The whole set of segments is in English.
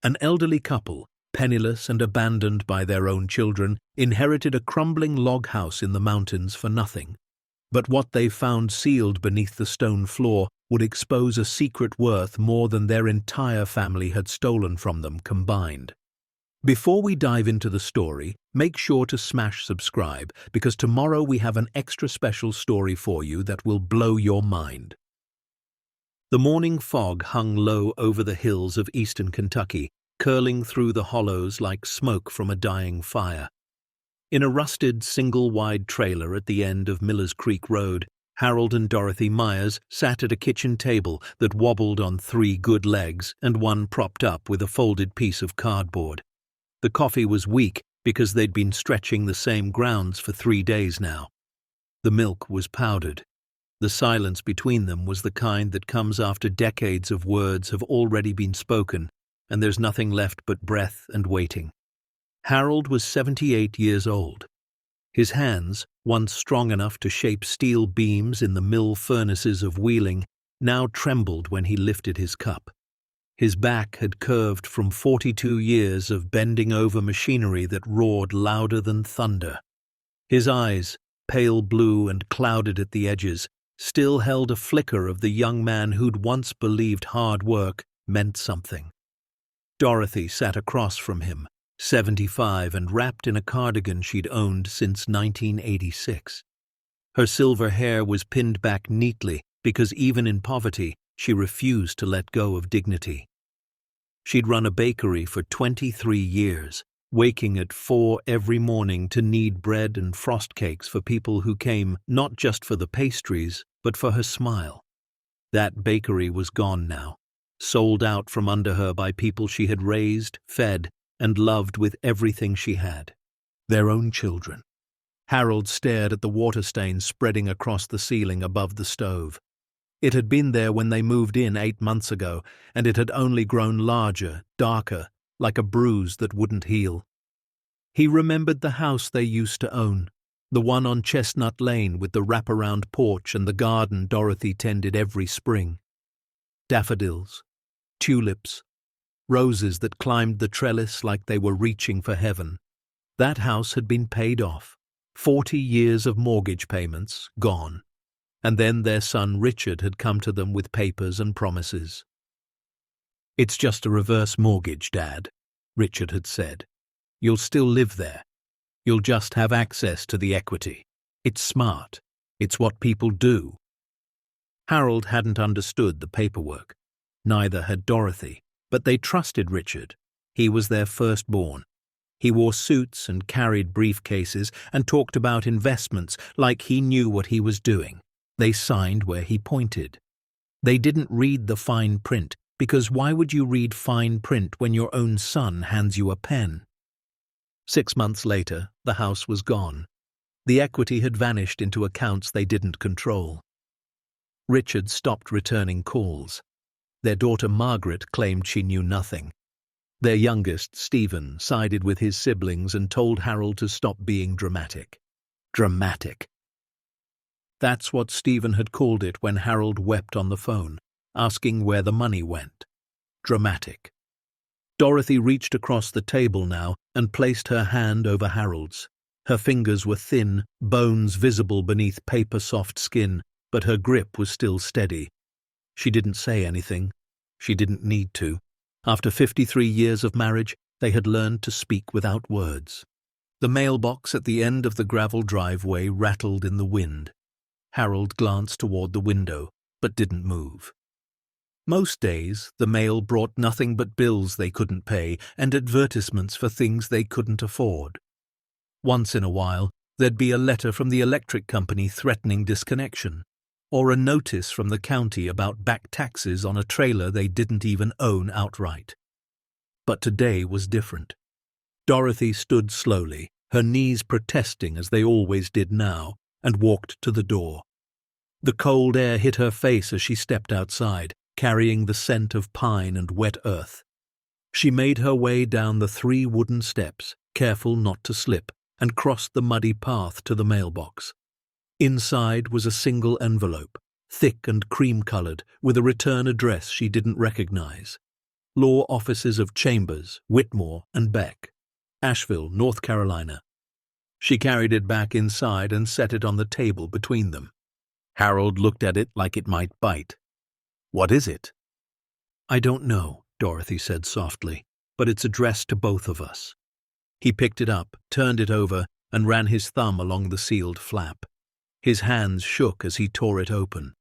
An elderly couple, penniless and abandoned by their own children, inherited a crumbling log house in the mountains for nothing. But what they found sealed beneath the stone floor would expose a secret worth more than their entire family had stolen from them combined. Before we dive into the story, make sure to smash subscribe, because tomorrow we have an extra special story for you that will blow your mind. The morning fog hung low over the hills of eastern Kentucky, curling through the hollows like smoke from a dying fire. In a rusted, single-wide trailer at the end of Millers Creek Road, Harold and Dorothy Myers sat at a kitchen table that wobbled on 3 good legs and one propped up with a folded piece of cardboard. The coffee was weak because they'd been stretching the same grounds for 3 days now. The milk was powdered. The silence between them was the kind that comes after decades of words have already been spoken, and there's nothing left but breath and waiting. Harold was 78 years old. His hands, once strong enough to shape steel beams in the mill furnaces of Wheeling, now trembled when he lifted his cup. His back had curved from 42 years of bending over machinery that roared louder than thunder. His eyes, pale blue and clouded at the edges, still held a flicker of the young man who'd once believed hard work meant something. Dorothy sat across from him, 75 and wrapped in a cardigan she'd owned since 1986. Her silver hair was pinned back neatly because even in poverty, she refused to let go of dignity. She'd run a bakery for 23 years, waking at 4 every morning to knead bread and frost cakes for people who came not just for the pastries, but for her smile. That bakery was gone now, sold out from under her by people she had raised, fed, and loved with everything she had. Their own children. Harold stared at the water stains spreading across the ceiling above the stove. It had been there when they moved in 8 months ago, and it had only grown larger, darker, like a bruise that wouldn't heal. He remembered the house they used to own, the one on Chestnut Lane with the wraparound porch and the garden Dorothy tended every spring. Daffodils, tulips, roses that climbed the trellis like they were reaching for heaven. That house had been paid off, 40 years of mortgage payments gone. And then their son Richard had come to them with papers and promises. "It's just a reverse mortgage, Dad," Richard had said. "You'll still live there. You'll just have access to the equity. It's smart. It's what people do." Harold hadn't understood the paperwork. Neither had Dorothy, but they trusted Richard. He was their firstborn. He wore suits and carried briefcases and talked about investments like he knew what he was doing. They signed where he pointed. They didn't read the fine print, because why would you read fine print when your own son hands you a pen? 6 months later, the house was gone. The equity had vanished into accounts they didn't control. Richard stopped returning calls. Their daughter Margaret claimed she knew nothing. Their youngest, Stephen, sided with his siblings and told Harold to stop being dramatic. Dramatic. That's what Stephen had called it when Harold wept on the phone, asking where the money went. Dramatic. Dorothy reached across the table now and placed her hand over Harold's. Her fingers were thin, bones visible beneath paper-soft skin, but her grip was still steady. She didn't say anything. She didn't need to. After 53 years of marriage, they had learned to speak without words. The mailbox at the end of the gravel driveway rattled in the wind. Harold glanced toward the window, but didn't move. Most days, the mail brought nothing but bills they couldn't pay and advertisements for things they couldn't afford. Once in a while, there'd be a letter from the electric company threatening disconnection, or a notice from the county about back taxes on a trailer they didn't even own outright. But today was different. Dorothy stood slowly, her knees protesting as they always did now, and walked to the door. The cold air hit her face as she stepped outside, carrying the scent of pine and wet earth. She made her way down the 3 wooden steps, careful not to slip, and crossed the muddy path to the mailbox. Inside was a single envelope, thick and cream-colored, with a return address she didn't recognize. law offices of Chambers, Whitmore, and Beck, Asheville, North Carolina. She carried it back inside and set it on the table between them. Harold looked at it like it might bite. "What is it?" "I don't know," Dorothy said softly, "but it's addressed to both of us." He picked it up, turned it over, and ran his thumb along the sealed flap. His hands shook as he tore it open.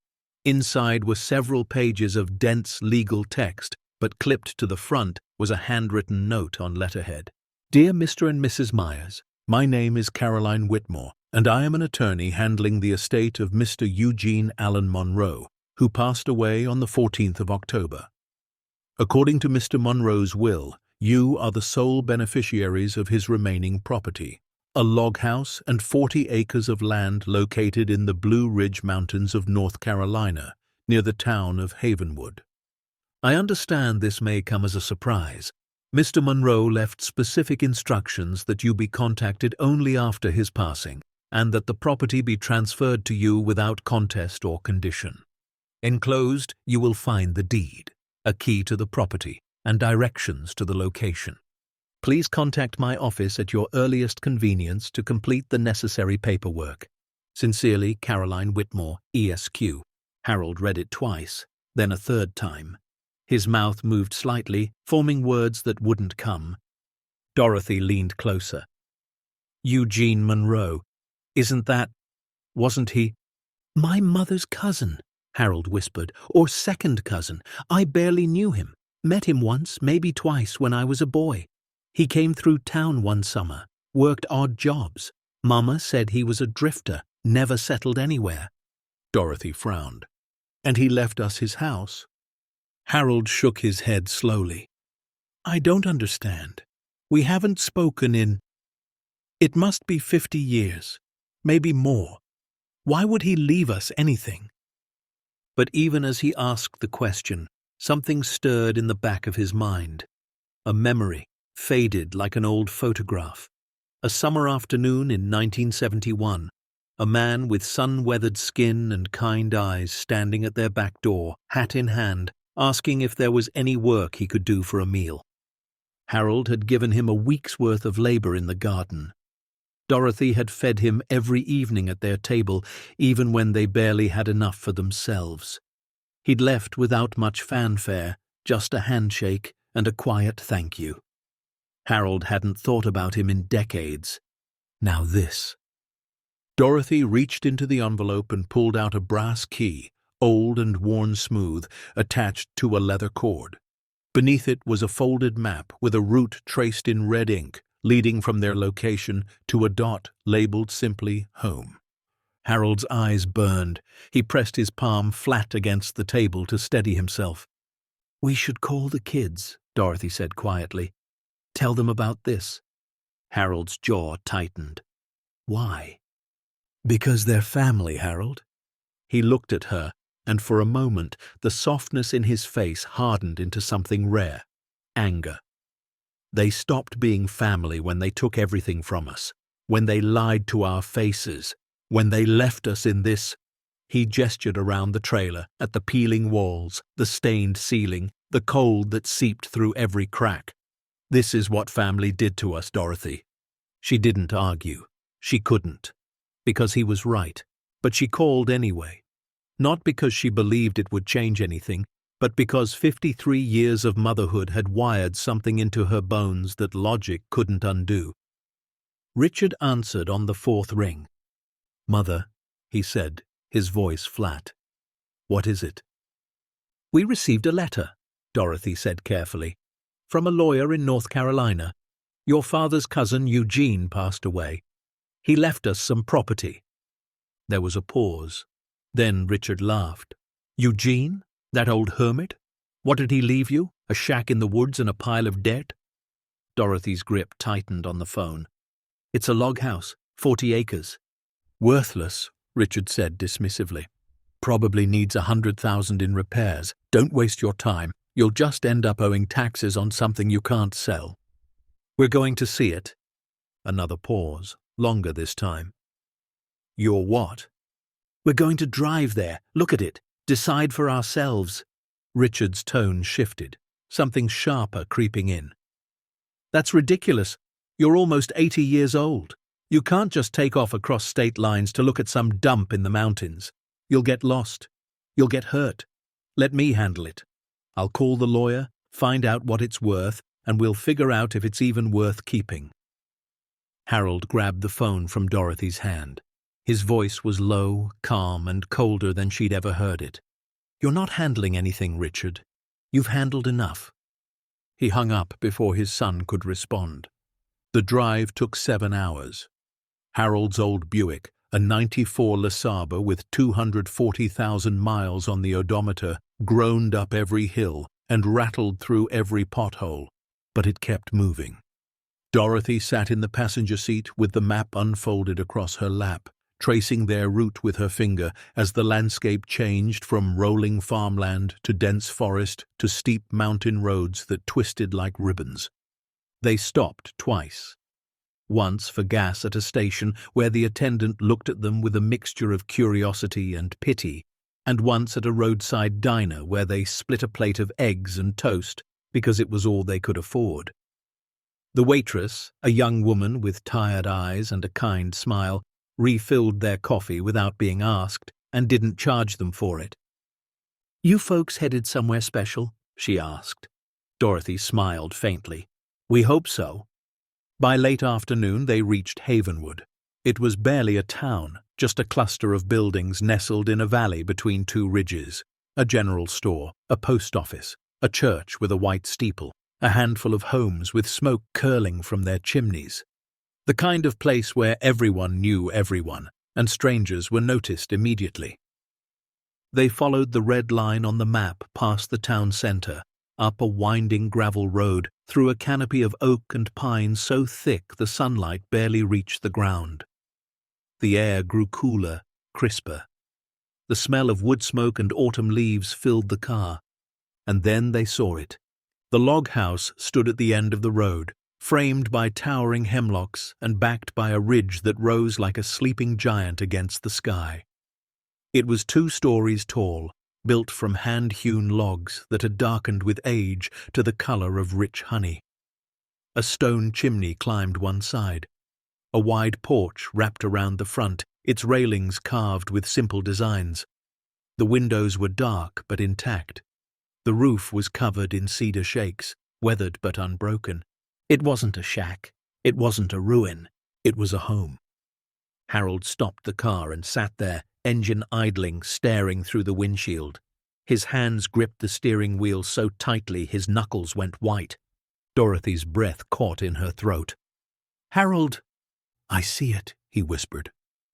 Inside were several pages of dense legal text, but clipped to the front was a handwritten note on letterhead. "Dear Mr. and Mrs. Myers, my name is Caroline Whitmore, and I am an attorney handling the estate of Mr. Eugene Allen Monroe, who passed away on the 14th of October. According to Mr. Monroe's will, you are the sole beneficiaries of his remaining property, a log house and 40 acres of land located in the Blue Ridge Mountains of North Carolina, near the town of Havenwood. I understand this may come as a surprise. Mr. Monroe left specific instructions that you be contacted only after his passing, and that the property be transferred to you without contest or condition. Enclosed, you will find the deed, a key to the property, and directions to the location. Please contact my office at your earliest convenience to complete the necessary paperwork. Sincerely, Caroline Whitmore, ESQ. Harold read it twice, then a third time. His mouth moved slightly, forming words that wouldn't come. Dorothy leaned closer. "Eugene Monroe. Wasn't he?" "My mother's cousin," Harold whispered, "or second cousin. I barely knew him. Met him once, maybe twice, when I was a boy. He came through town one summer, worked odd jobs. Mama said he was a drifter, never settled anywhere." Dorothy frowned. "And he left us his house?" Harold shook his head slowly. "I don't understand. We haven't spoken in... It must be 50 years, maybe more. Why would he leave us anything?" But even as he asked the question, something stirred in the back of his mind. A memory, faded like an old photograph. A summer afternoon in 1971, a man with sun-weathered skin and kind eyes standing at their back door, hat in hand, asking if there was any work he could do for a meal. Harold had given him a week's worth of labor in the garden. Dorothy had fed him every evening at their table, even when they barely had enough for themselves. He'd left without much fanfare, just a handshake and a quiet thank you. Harold hadn't thought about him in decades. Now this. Dorothy reached into the envelope and pulled out a brass key, old and worn smooth, attached to a leather cord. Beneath it was a folded map with a route traced in red ink, leading from their location to a dot labeled simply home. Harold's eyes burned. He pressed his palm flat against the table to steady himself. "We should call the kids," Dorothy said quietly. "Tell them about this." Harold's jaw tightened. "Why?" "Because they're family, Harold." He looked at her, and for a moment the softness in his face hardened into something rare, anger. "They stopped being family when they took everything from us, when they lied to our faces, when they left us in this..." He gestured around the trailer, at the peeling walls, the stained ceiling, the cold that seeped through every crack. "This is what family did to us, Dorothy." She didn't argue. She couldn't. Because he was right. But she called anyway. Not because she believed it would change anything, but because 53 years of motherhood had wired something into her bones that logic couldn't undo. Richard answered on the fourth ring. "Mother," he said, his voice flat. "What is it?" "We received a letter," Dorothy said carefully, "from a lawyer in North Carolina. Your father's cousin Eugene passed away. He left us some property." There was a pause. Then Richard laughed. "Eugene? That old hermit? What did he leave you? A shack in the woods and a pile of debt?" Dorothy's grip tightened on the phone. "It's a log house, 40 acres. "Worthless," Richard said dismissively. "Probably needs 100,000 in repairs. Don't waste your time. You'll just end up owing taxes on something you can't sell." "We're going to see it." Another pause, longer this time. "You're what?" "We're going to drive there, look at it, decide for ourselves." Richard's tone shifted. something sharper creeping in. "That's ridiculous. You're almost 80 years old. You can't just take off across state lines to look at some dump in the mountains. You'll get lost. You'll get hurt. Let me handle it. I'll call the lawyer, find out what it's worth, and we'll figure out if it's even worth keeping." Harold grabbed the phone from Dorothy's hand. His voice was low, calm, and colder than she'd ever heard it. "You're not handling anything, Richard. You've handled enough." He hung up before his son could respond. The drive took 7 hours. Harold's old Buick, a '94 LeSabre with 240,000 miles on the odometer, groaned up every hill and rattled through every pothole, but it kept moving. Dorothy sat in the passenger seat with the map unfolded across her lap, tracing their route with her finger as the landscape changed from rolling farmland to dense forest to steep mountain roads that twisted like ribbons. They stopped twice. Once for gas at a station where the attendant looked at them with a mixture of curiosity and pity, and once at a roadside diner where they split a plate of eggs and toast because it was all they could afford. The waitress, a young woman with tired eyes and a kind smile, refilled their coffee without being asked and didn't charge them for it. "You folks headed somewhere special?" she asked. Dorothy smiled faintly. "We hope so." By late afternoon they reached Havenwood. It was barely a town, just a cluster of buildings nestled in a valley between two ridges. A general store, a post office, a church with a white steeple, a handful of homes with smoke curling from their chimneys. The kind of place where everyone knew everyone, and strangers were noticed immediately. They followed the red line on the map past the town centre, up a winding gravel road, through a canopy of oak and pine so thick the sunlight barely reached the ground. The air grew cooler, crisper. The smell of wood smoke and autumn leaves filled the car. And then they saw it. The log house stood at the end of the road, framed by towering hemlocks and backed by a ridge that rose like a sleeping giant against the sky. It was 2 stories tall, built from hand-hewn logs that had darkened with age to the color of rich honey. A stone chimney climbed one side. A wide porch wrapped around the front, its railings carved with simple designs. The windows were dark but intact. The roof was covered in cedar shakes, weathered but unbroken. It wasn't a shack. It wasn't a ruin. It was a home. Harold stopped the car and sat there, engine idling, staring through the windshield. His hands gripped the steering wheel so tightly his knuckles went white. Dorothy's breath caught in her throat. "Harold!" "I see it," he whispered.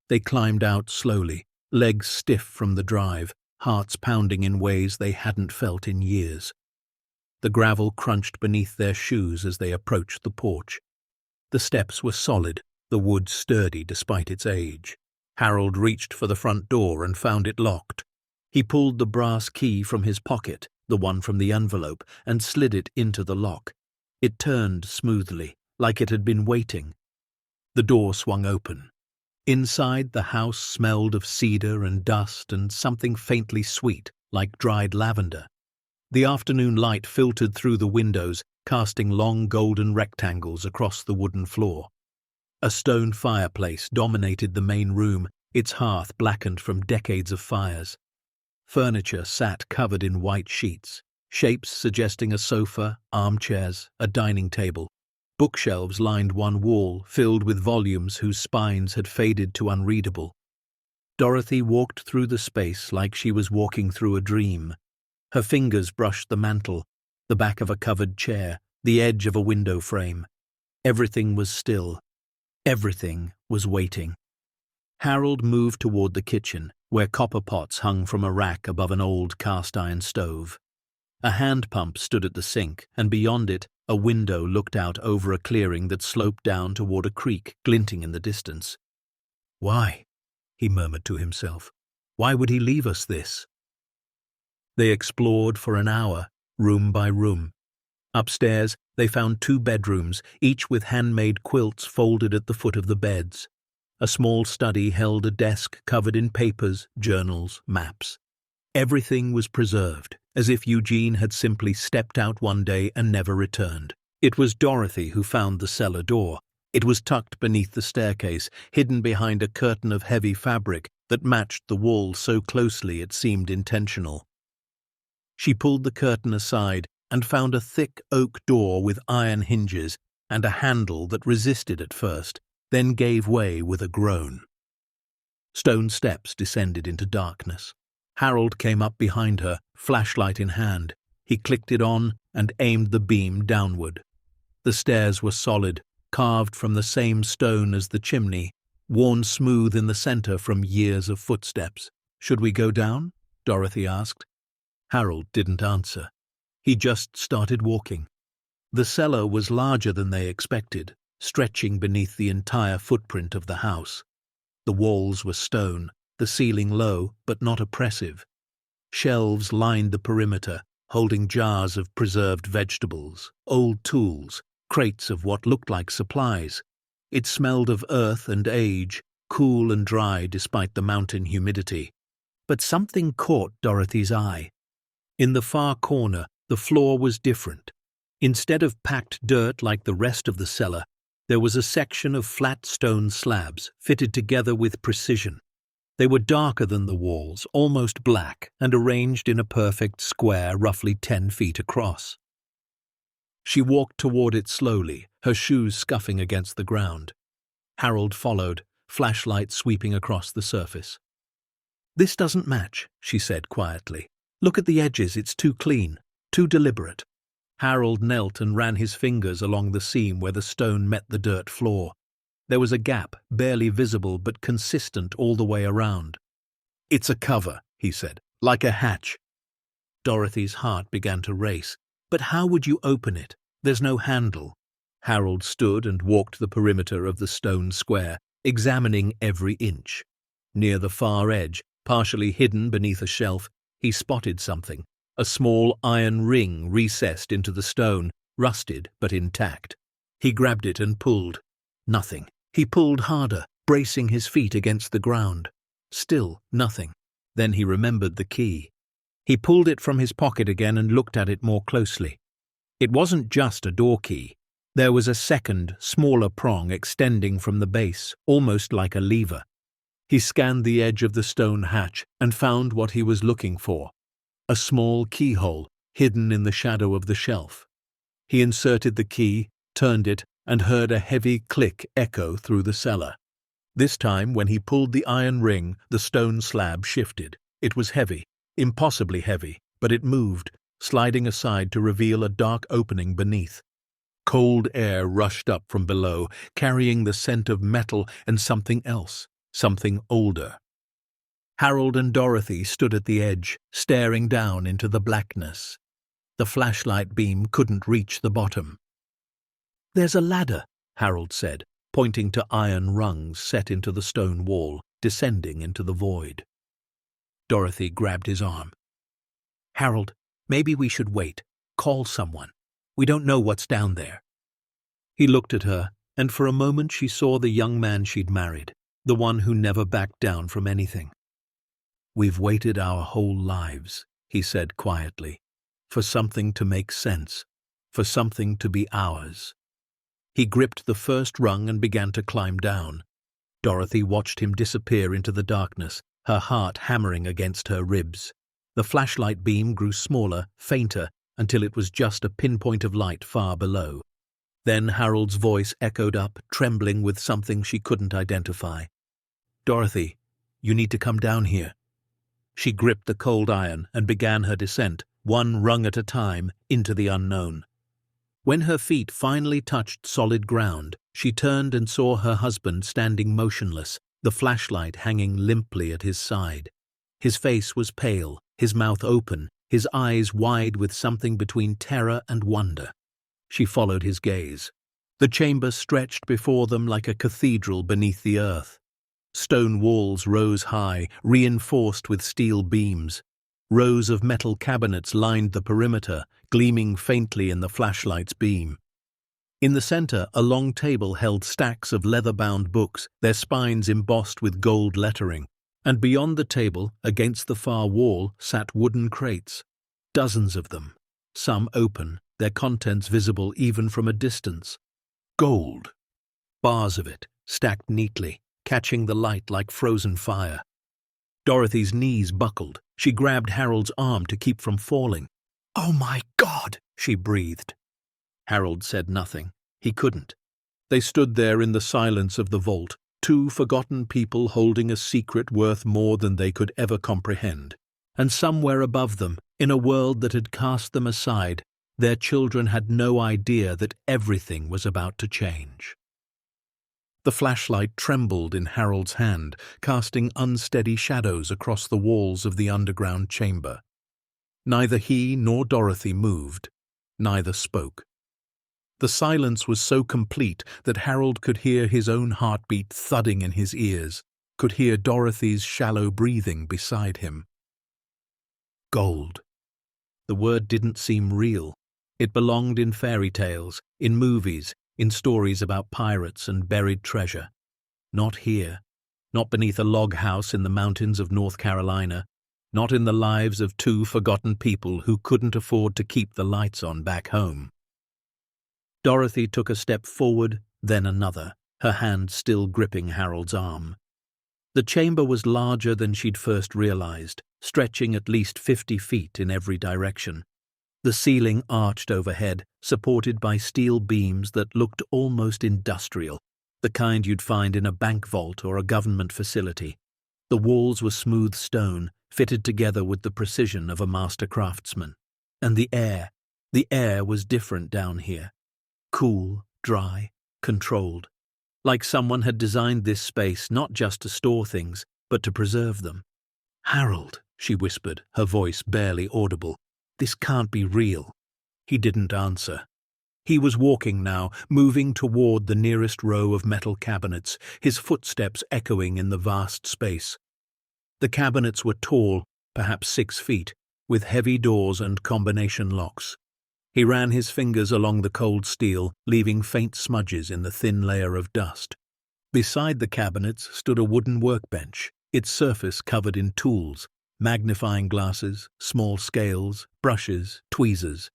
They climbed out slowly, legs stiff from the drive, hearts pounding in ways they hadn't felt in years. The gravel crunched beneath their shoes as they approached the porch. The steps were solid, the wood sturdy despite its age. Harold reached for the front door and found it locked. He pulled the brass key from his pocket, the one from the envelope, and slid it into the lock. It turned smoothly, like it had been waiting. The door swung open. Inside, the house smelled of cedar and dust and something faintly sweet, like dried lavender. The afternoon light filtered through the windows, casting long golden rectangles across the wooden floor. A stone fireplace dominated the main room, its hearth blackened from decades of fires. Furniture sat covered in white sheets, shapes suggesting a sofa, armchairs, a dining table. Bookshelves lined one wall, filled with volumes whose spines had faded to unreadable. Dorothy walked through the space like she was walking through a dream. Her fingers brushed the mantel, the back of a covered chair, the edge of a window frame. Everything was still. Everything was waiting. Harold moved toward the kitchen, where copper pots hung from a rack above an old cast-iron stove. A hand pump stood at the sink, and beyond it, a window looked out over a clearing that sloped down toward a creek glinting in the distance. "Why?" he murmured to himself. "Why would he leave us this?" They explored for an hour, room by room. Upstairs, they found 2 bedrooms, each with handmade quilts folded at the foot of the beds. A small study held a desk covered in papers, journals, maps. Everything was preserved, as if Eugene had simply stepped out one day and never returned. It was Dorothy who found the cellar door. It was tucked beneath the staircase, hidden behind a curtain of heavy fabric that matched the wall so closely it seemed intentional. She pulled the curtain aside and found a thick oak door with iron hinges and a handle that resisted at first, then gave way with a groan. Stone steps descended into darkness. Harold came up behind her, flashlight in hand. He clicked it on and aimed the beam downward. The stairs were solid, carved from the same stone as the chimney, worn smooth in the center from years of footsteps. "Should we go down?" Dorothy asked. Harold didn't answer. He just started walking. The cellar was larger than they expected, stretching beneath the entire footprint of the house. The walls were stone, the ceiling low but not oppressive. Shelves lined the perimeter, holding jars of preserved vegetables, old tools, crates of what looked like supplies. It smelled of earth and age, cool and dry despite the mountain humidity. But something caught Dorothy's eye. In the far corner, the floor was different. Instead of packed dirt like the rest of the cellar, there was a section of flat stone slabs fitted together with precision. They were darker than the walls, almost black, and arranged in a perfect square roughly 10 feet across. She walked toward it slowly, her shoes scuffing against the ground. Harold followed, flashlight sweeping across the surface. "This doesn't match," she said quietly. "Look at the edges, it's too clean, too deliberate." Harold knelt and ran his fingers along the seam where the stone met the dirt floor. There was a gap, barely visible but consistent all the way around. "It's a cover," he said, "like a hatch." Dorothy's heart began to race. "But how would you open it? There's no handle." Harold stood and walked the perimeter of the stone square, examining every inch. Near the far edge, partially hidden beneath a shelf, he spotted something. A small iron ring recessed into the stone, rusted but intact. He grabbed it and pulled. Nothing. He pulled harder, bracing his feet against the ground. Still nothing. Then he remembered the key. He pulled it from his pocket again and looked at it more closely. It wasn't just a door key. There was a second, smaller prong extending from the base, almost like a lever. He scanned the edge of the stone hatch and found what he was looking for. A small keyhole, hidden in the shadow of the shelf. He inserted the key, turned it, and heard a heavy click echo through the cellar. This time, when he pulled the iron ring, the stone slab shifted. It was heavy, impossibly heavy, but it moved, sliding aside to reveal a dark opening beneath. Cold air rushed up from below, carrying the scent of metal and something else, something older. Harold and Dorothy stood at the edge, staring down into the blackness. The flashlight beam couldn't reach the bottom. "There's a ladder," Harold said, pointing to iron rungs set into the stone wall, descending into the void. Dorothy grabbed his arm. "Harold, maybe we should wait. Call someone. We don't know what's down there." He looked at her, and for a moment she saw the young man she'd married, the one who never backed down from anything. "We've waited our whole lives," he said quietly, "for something to make sense, for something to be ours." He gripped the first rung and began to climb down. Dorothy watched him disappear into the darkness, her heart hammering against her ribs. The flashlight beam grew smaller, fainter, until it was just a pinpoint of light far below. Then Harold's voice echoed up, trembling with something she couldn't identify. "Dorothy, you need to come down here." She gripped the cold iron and began her descent, one rung at a time, into the unknown. When her feet finally touched solid ground, she turned and saw her husband standing motionless, the flashlight hanging limply at his side. His face was pale, his mouth open, his eyes wide with something between terror and wonder. She followed his gaze. The chamber stretched before them like a cathedral beneath the earth. Stone walls rose high, reinforced with steel beams. Rows of metal cabinets lined the perimeter, gleaming faintly in the flashlight's beam. In the center, a long table held stacks of leather-bound books, their spines embossed with gold lettering. And beyond the table, against the far wall, sat wooden crates. Dozens of them, some open, their contents visible even from a distance. Gold. Bars of it, stacked neatly, catching the light like frozen fire. Dorothy's knees buckled. She grabbed Harold's arm to keep from falling. "Oh my God!" she breathed. Harold said nothing. He couldn't. They stood there in the silence of the vault, two forgotten people holding a secret worth more than they could ever comprehend. And somewhere above them, in a world that had cast them aside, their children had no idea that everything was about to change. The flashlight trembled in Harold's hand, casting unsteady shadows across the walls of the underground chamber. Neither he nor Dorothy moved. Neither spoke. The silence was so complete that Harold could hear his own heartbeat thudding in his ears, could hear Dorothy's shallow breathing beside him. Gold. The word didn't seem real. It belonged in fairy tales, in movies, in stories about pirates and buried treasure. Not here. Not beneath a log house in the mountains of North Carolina. Not in the lives of two forgotten people who couldn't afford to keep the lights on back home. Dorothy took a step forward, then another, her hand still gripping Harold's arm. The chamber was larger than she'd first realized, stretching at least 50 feet in every direction. The ceiling arched overhead, supported by steel beams that looked almost industrial, the kind you'd find in a bank vault or a government facility. The walls were smooth stone, fitted together with the precision of a master craftsman. And the air was different down here. Cool, dry, controlled. Like someone had designed this space not just to store things, but to preserve them. "Harold," she whispered, her voice barely audible. "This can't be real." He didn't answer. He was walking now, moving toward the nearest row of metal cabinets, his footsteps echoing in the vast space. The cabinets were tall, perhaps 6 feet, with heavy doors and combination locks. He ran his fingers along the cold steel, leaving faint smudges in the thin layer of dust. Beside the cabinets stood a wooden workbench, its surface covered in tools, magnifying glasses, small scales, brushes, tweezers,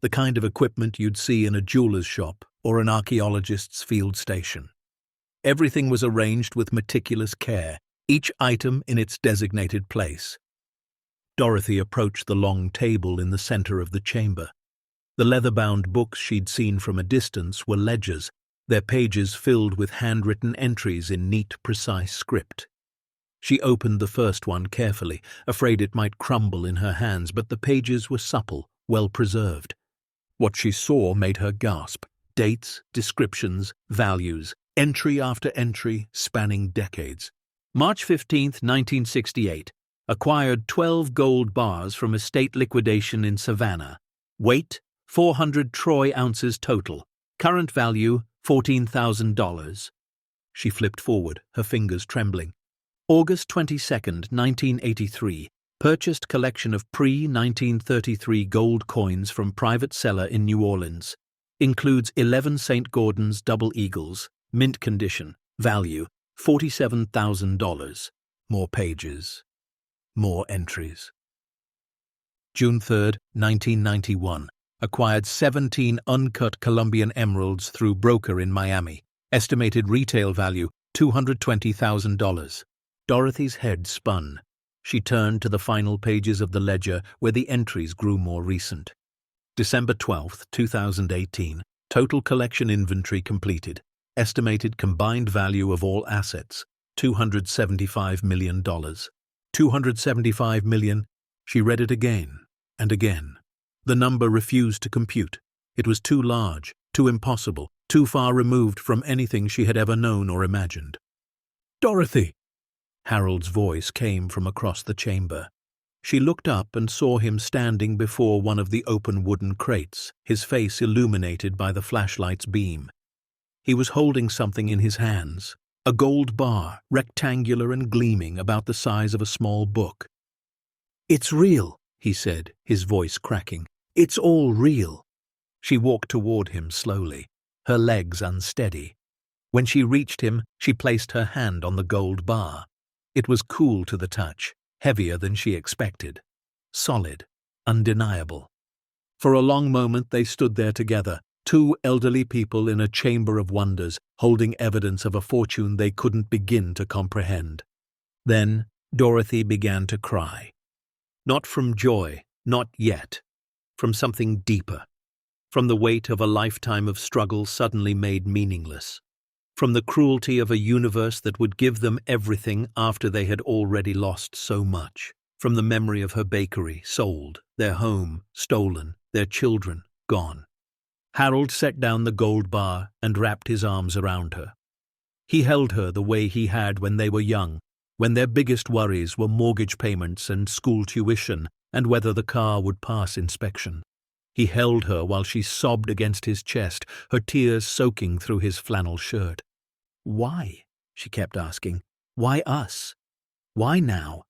the kind of equipment you'd see in a jeweler's shop or an archaeologist's field station. Everything was arranged with meticulous care, each item in its designated place. Dorothy approached the long table in the center of the chamber. The leather-bound books she'd seen from a distance were ledgers, their pages filled with handwritten entries in neat, precise script. She opened the first one carefully, afraid it might crumble in her hands, but the pages were supple, well-preserved. What she saw made her gasp. Dates, descriptions, values, entry after entry, spanning decades. March 15, 1968. Acquired 12 gold bars from estate liquidation in Savannah. Weight, 400 troy ounces total. Current value, $14,000. She flipped forward, her fingers trembling. August 22, 1983. Purchased collection of pre-1933 gold coins from private seller in New Orleans. Includes 11 St. Gordon's double eagles. Mint condition. Value, $47,000. More pages. More entries. June 3, 1991. Acquired 17 uncut Colombian emeralds through broker in Miami. Estimated retail value, $220,000. Dorothy's head spun. She turned to the final pages of the ledger where the entries grew more recent. December 12, 2018. Total collection inventory completed. Estimated combined value of all assets, $275 million. $275 million. She read it again and again. The number refused to compute. It was too large, too impossible, too far removed from anything she had ever known or imagined. "Dorothy!" Harold's voice came from across the chamber. She looked up and saw him standing before one of the open wooden crates, his face illuminated by the flashlight's beam. He was holding something in his hands, a gold bar, rectangular and gleaming, about the size of a small book. "It's real," he said, his voice cracking. "It's all real." She walked toward him slowly, her legs unsteady. When she reached him, she placed her hand on the gold bar. It was cool to the touch, heavier than she expected. Solid, undeniable. For a long moment they stood there together, two elderly people in a chamber of wonders, holding evidence of a fortune they couldn't begin to comprehend. Then Dorothy began to cry. Not from joy, not yet. From something deeper. From the weight of a lifetime of struggle suddenly made meaningless. From the cruelty of a universe that would give them everything after they had already lost so much. From the memory of her bakery, sold, their home, stolen, their children, gone. Harold set down the gold bar and wrapped his arms around her. He held her the way he had when they were young, when their biggest worries were mortgage payments and school tuition and whether the car would pass inspection. He held her while she sobbed against his chest, her tears soaking through his flannel shirt. Why? She kept asking. Why us? Why now?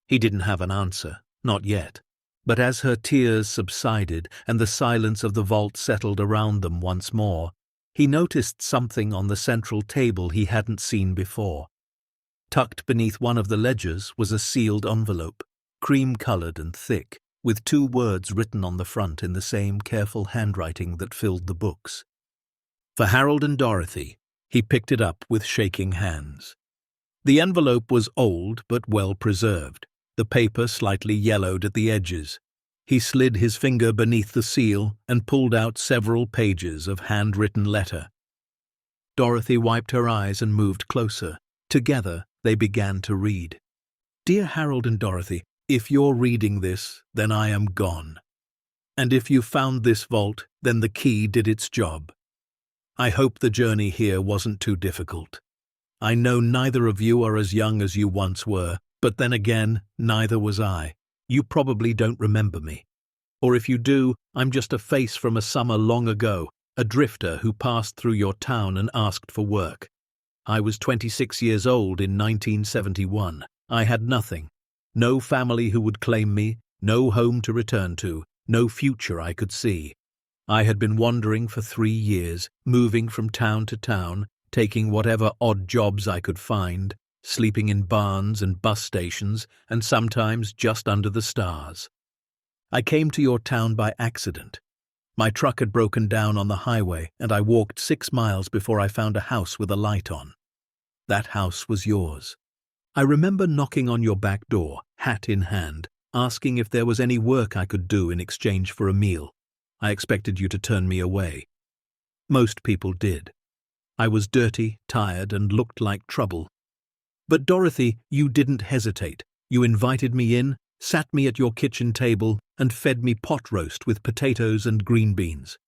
He didn't have an answer, not yet. But as her tears subsided and the silence of the vault settled around them once more, he noticed something on the central table he hadn't seen before. Tucked beneath one of the ledgers was a sealed envelope, cream-colored and thick, with two words written on the front in the same careful handwriting that filled the books. For Harold and Dorothy, he picked it up with shaking hands. The envelope was old but well preserved, the paper slightly yellowed at the edges. He slid his finger beneath the seal and pulled out several pages of handwritten letter. Dorothy wiped her eyes and moved closer. Together, they began to read. Dear Harold and Dorothy, if you're reading this, then I am gone. And if you found this vault, then the key did its job. I hope the journey here wasn't too difficult. I know neither of you are as young as you once were, but then again, neither was I. You probably don't remember me. Or if you do, I'm just a face from a summer long ago, a drifter who passed through your town and asked for work. I was 26 years old in 1971. I had nothing. No family who would claim me, no home to return to, no future I could see. I had been wandering for 3 years, moving from town to town, taking whatever odd jobs I could find, sleeping in barns and bus stations, and sometimes just under the stars. I came to your town by accident. My truck had broken down on the highway, and I walked 6 miles before I found a house with a light on. That house was yours. I remember knocking on your back door, hat in hand, asking if there was any work I could do in exchange for a meal. I expected you to turn me away. Most people did. I was dirty, tired, and looked like trouble. But Dorothy, you didn't hesitate. You invited me in, sat me at your kitchen table, and fed me pot roast with potatoes and green beans.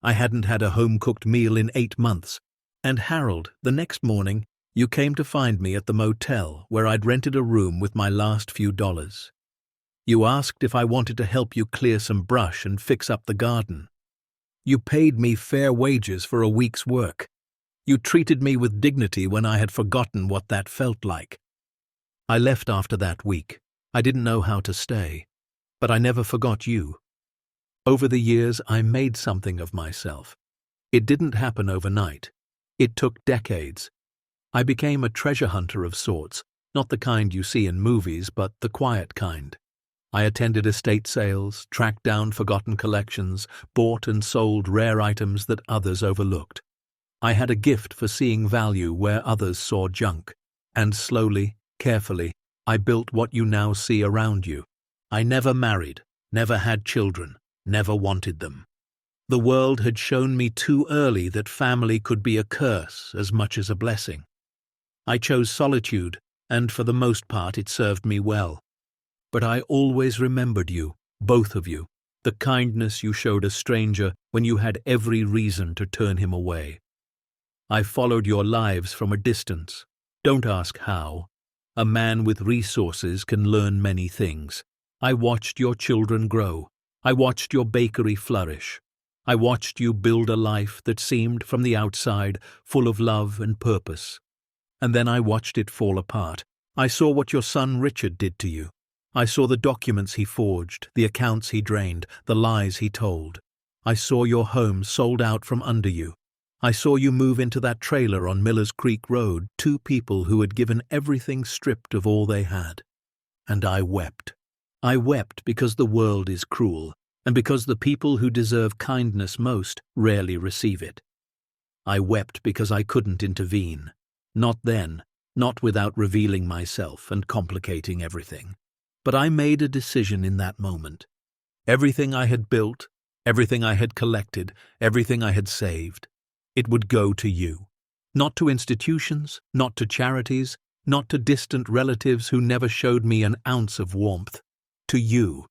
I hadn't had a home-cooked meal in 8 months. And Harold, the next morning, you came to find me at the motel where I'd rented a room with my last few dollars. You asked if I wanted to help you clear some brush and fix up the garden. You paid me fair wages for a week's work. You treated me with dignity when I had forgotten what that felt like. I left after that week. I didn't know how to stay, but I never forgot you. Over the years, I made something of myself. It didn't happen overnight. It took decades. I became a treasure hunter of sorts, not the kind you see in movies, but the quiet kind. I attended estate sales, tracked down forgotten collections, bought and sold rare items that others overlooked. I had a gift for seeing value where others saw junk, and slowly, carefully, I built what you now see around you. I never married, never had children, never wanted them. The world had shown me too early that family could be a curse as much as a blessing. I chose solitude, and for the most part it served me well. But I always remembered you, both of you, the kindness you showed a stranger when you had every reason to turn him away. I followed your lives from a distance. Don't ask how. A man with resources can learn many things. I watched your children grow. I watched your bakery flourish. I watched you build a life that seemed, from the outside, full of love and purpose. And then I watched it fall apart. I saw what your son Richard did to you. I saw the documents he forged, the accounts he drained, the lies he told. I saw your home sold out from under you. I saw you move into that trailer on Millers Creek Road, 2 people who had given everything stripped of all they had. And I wept. I wept because the world is cruel, and because the people who deserve kindness most rarely receive it. I wept because I couldn't intervene. Not then, not without revealing myself and complicating everything. But I made a decision in that moment. Everything I had built, everything I had collected, everything I had saved, it would go to you. Not to institutions, not to charities, not to distant relatives who never showed me an ounce of warmth. To you.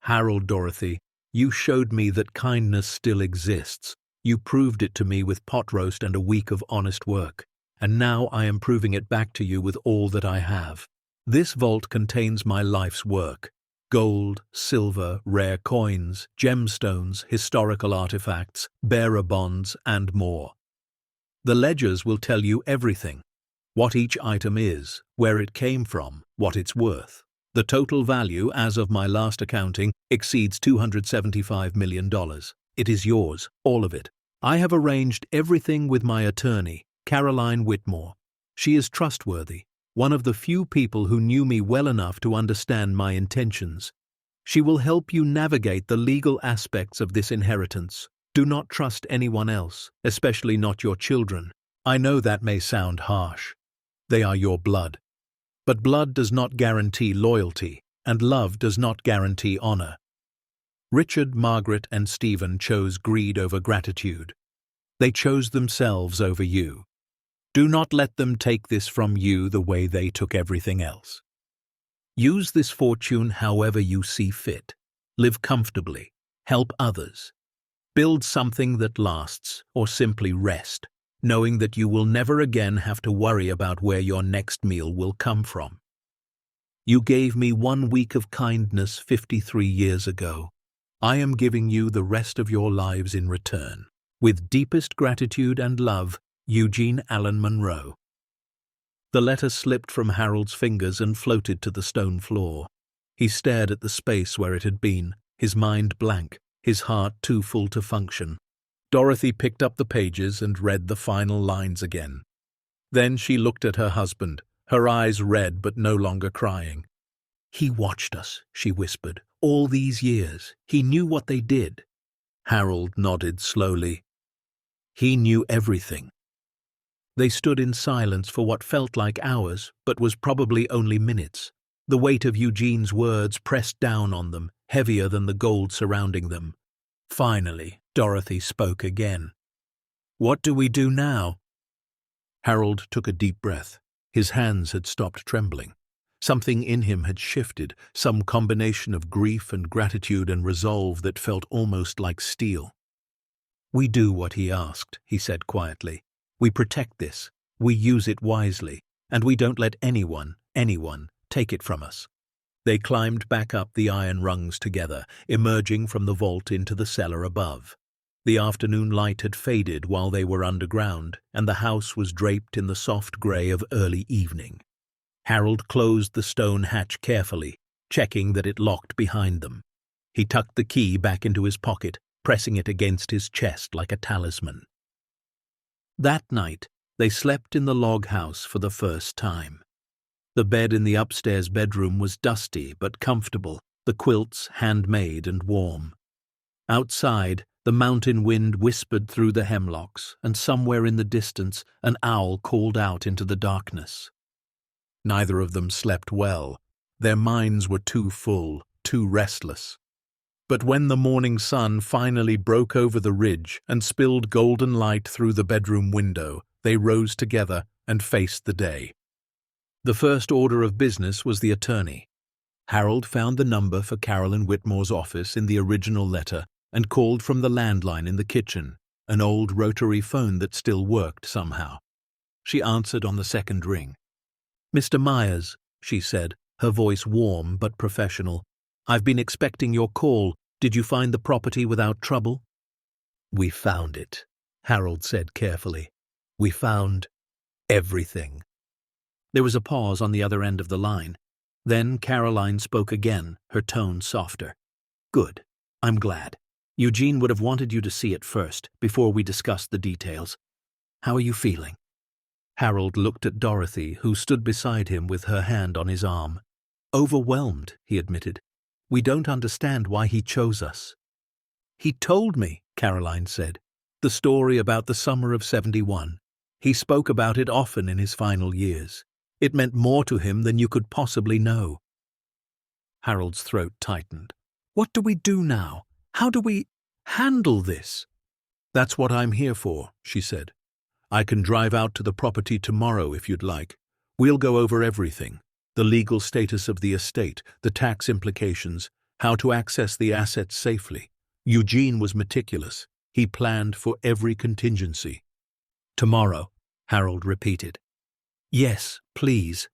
Harold Dorothy, you showed me that kindness still exists. You proved it to me with pot roast and a week of honest work. And now I am proving it back to you with all that I have. This vault contains my life's work. Gold, silver, rare coins, gemstones, historical artifacts, bearer bonds, and more. The ledgers will tell you everything. What each item is, where it came from, what it's worth. The total value, as of my last accounting, exceeds $275 million. It is yours, all of it. I have arranged everything with my attorney, Caroline Whitmore. She is trustworthy, one of the few people who knew me well enough to understand my intentions. She will help you navigate the legal aspects of this inheritance. Do not trust anyone else, especially not your children. I know that may sound harsh. They are your blood. But blood does not guarantee loyalty, and love does not guarantee honor. Richard, Margaret, and Stephen chose greed over gratitude. They chose themselves over you. Do not let them take this from you the way they took everything else. Use this fortune however you see fit. Live comfortably. Help others. Build something that lasts, or simply rest, knowing that you will never again have to worry about where your next meal will come from. You gave me 1 week of kindness 53 years ago. I am giving you the rest of your lives in return. With deepest gratitude and love, Eugene Allen Monroe. The letter slipped from Harold's fingers and floated to the stone floor. He stared at the space where it had been, his mind blank, his heart too full to function. Dorothy picked up the pages and read the final lines again. Then she looked at her husband, her eyes red but no longer crying. "He watched us," she whispered, "all these years. He knew what they did." Harold nodded slowly. He knew everything. They stood in silence for what felt like hours, but was probably only minutes. The weight of Eugene's words pressed down on them, heavier than the gold surrounding them. Finally, Dorothy spoke again. "What do we do now?" Harold took a deep breath. His hands had stopped trembling. Something in him had shifted, some combination of grief and gratitude and resolve that felt almost like steel. "We do what he asked," he said quietly. "We protect this, we use it wisely, and we don't let anyone, take it from us." They climbed back up the iron rungs together, emerging from the vault into the cellar above. The afternoon light had faded while they were underground, and the house was draped in the soft grey of early evening. Harold closed the stone hatch carefully, checking that it locked behind them. He tucked the key back into his pocket, pressing it against his chest like a talisman. That night, they slept in the log house for the first time. The bed in the upstairs bedroom was dusty but comfortable, the quilts handmade and warm. Outside, the mountain wind whispered through the hemlocks, and somewhere in the distance, an owl called out into the darkness. Neither of them slept well. Their minds were too full, too restless. But when the morning sun finally broke over the ridge and spilled golden light through the bedroom window, they rose together and faced the day. The first order of business was the attorney. Harold found the number for Caroline Whitmore's office in the original letter and called from the landline in the kitchen, an old rotary phone that still worked somehow. She answered on the second ring. "Mr. Myers," she said, her voice warm but professional. "I've been expecting your call. Did you find the property without trouble?" "We found it," Harold said carefully. "We found everything." There was a pause on the other end of the line. Then Caroline spoke again, her tone softer. "Good. I'm glad. Eugene would have wanted you to see it first, before we discussed the details. How are you feeling?" Harold looked at Dorothy, who stood beside him with her hand on his arm. "Overwhelmed," he admitted. We don't understand why he chose us." "He told me," Caroline said, "the story about the summer of '71. He spoke about it often in his final years. It meant more to him than you could possibly know." Harold's throat tightened. "What do we do now? How do we handle this?" "That's what I'm here for," she said. "I can drive out to the property tomorrow if you'd like. We'll go over everything. The legal status of the estate, the tax implications, how to access the assets safely. Eugene was meticulous. He planned for every contingency." "Tomorrow," Harold repeated. "Yes, please."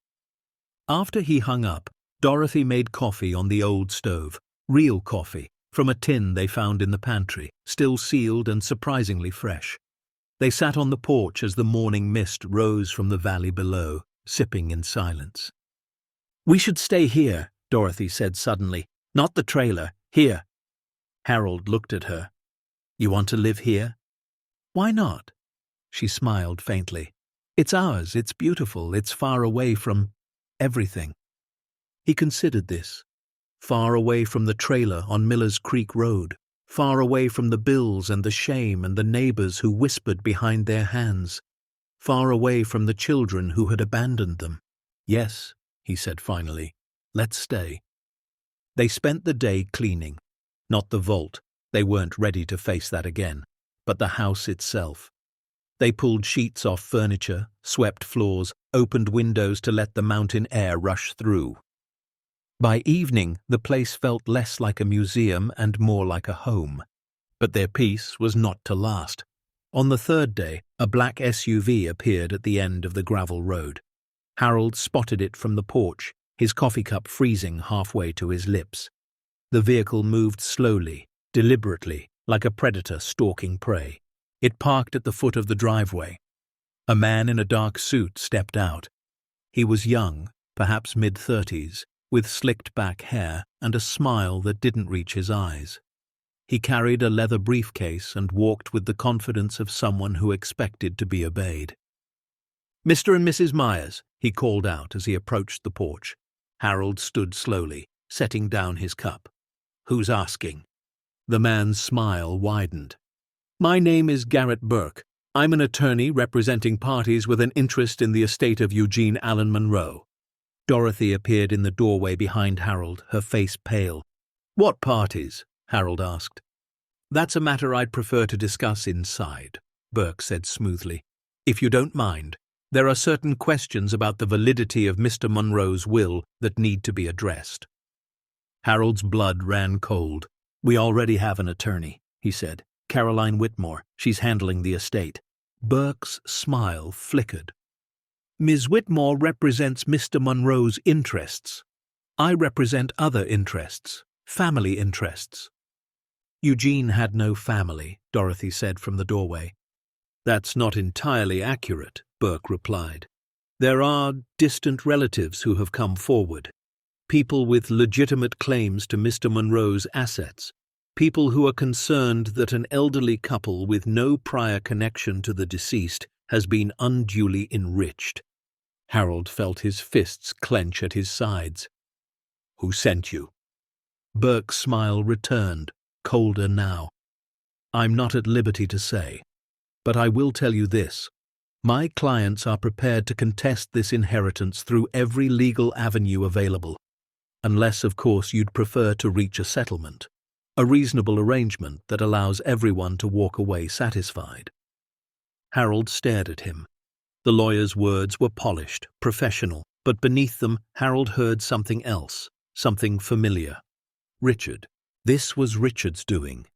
After he hung up, Dorothy made coffee on the old stove, real coffee, from a tin they found in the pantry, still sealed and surprisingly fresh. They sat on the porch as the morning mist rose from the valley below, sipping in silence. "We should stay here," Dorothy said suddenly. "Not the trailer, here." Harold looked at her. "You want to live here?" "Why not?" She smiled faintly. "It's ours, it's beautiful, it's far away from everything." He considered this. Far away from the trailer on Miller's Creek Road, far away from the bills and the shame and the neighbors who whispered behind their hands, far away from the children who had abandoned them. "Yes," he said finally, "let's stay." They spent the day cleaning. Not the vault, they weren't ready to face that again, but the house itself. They pulled sheets off furniture, swept floors, opened windows to let the mountain air rush through. By evening, the place felt less like a museum and more like a home. But their peace was not to last. On the third day, a black SUV appeared at the end of the gravel road. Harold spotted it from the porch, his coffee cup freezing halfway to his lips. The vehicle moved slowly, deliberately, like a predator stalking prey. It parked at the foot of the driveway. A man in a dark suit stepped out. He was young, perhaps mid-30s, with slicked-back hair and a smile that didn't reach his eyes. He carried a leather briefcase and walked with the confidence of someone who expected to be obeyed. "Mr. and Mrs. Myers," he called out as he approached the porch. Harold stood slowly, setting down his cup. "Who's asking?" The man's smile widened. "My name is Garrett Burke. I'm an attorney representing parties with an interest in the estate of Eugene Allen Monroe." Dorothy appeared in the doorway behind Harold, her face pale. "What parties?" Harold asked. "That's a matter I'd prefer to discuss inside," Burke said smoothly. "If you don't mind, there are certain questions about the validity of Mr. Monroe's will that need to be addressed." Harold's blood ran cold. "We already have an attorney," he said. "Caroline Whitmore. She's handling the estate." Burke's smile flickered. "Ms. Whitmore represents Mr. Monroe's interests. I represent other interests, family interests." "Eugene had no family," Dorothy said from the doorway. "That's not entirely accurate," Burke replied. "There are distant relatives who have come forward, people with legitimate claims to Mr. Monroe's assets, people who are concerned that an elderly couple with no prior connection to the deceased has been unduly enriched." Harold felt his fists clench at his sides. "Who sent you?" Burke's smile returned, colder now. "I'm not at liberty to say, but I will tell you this. My clients are prepared to contest this inheritance through every legal avenue available, unless, of course, you'd prefer to reach a settlement, a reasonable arrangement that allows everyone to walk away satisfied." Harold stared at him. The lawyer's words were polished, professional, but beneath them Harold heard something else, something familiar. Richard. This was Richard's doing.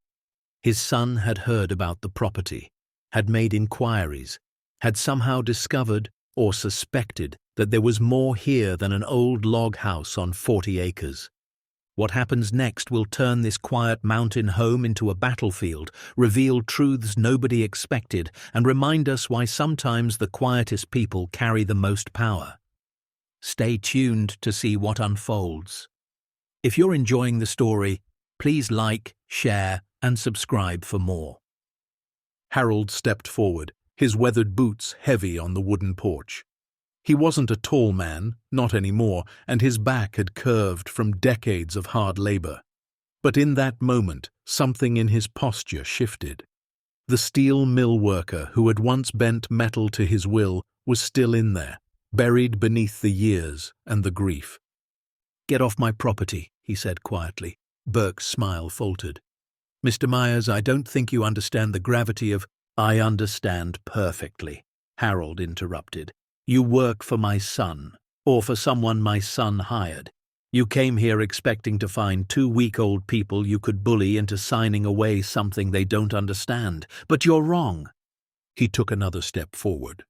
His son had heard about the property, had made inquiries, had somehow discovered or suspected that there was more here than an old log house on 40 acres. What happens next will turn this quiet mountain home into a battlefield, reveal truths nobody expected, and remind us why sometimes the quietest people carry the most power. Stay tuned to see what unfolds. If you're enjoying the story, please like, share, and subscribe for more. Harold stepped forward, his weathered boots heavy on the wooden porch. He wasn't a tall man, not anymore, and his back had curved from decades of hard labor. But in that moment, something in his posture shifted. The steel mill worker who had once bent metal to his will was still in there, buried beneath the years and the grief. "Get off my property," he said quietly. Burke's smile faltered. "Mr. Myers, I don't think you understand the gravity of—" "I understand perfectly," Harold interrupted. "You work for my son, or for someone my son hired. You came here expecting to find two weak-old people you could bully into signing away something they don't understand. But you're wrong." He took another step forward.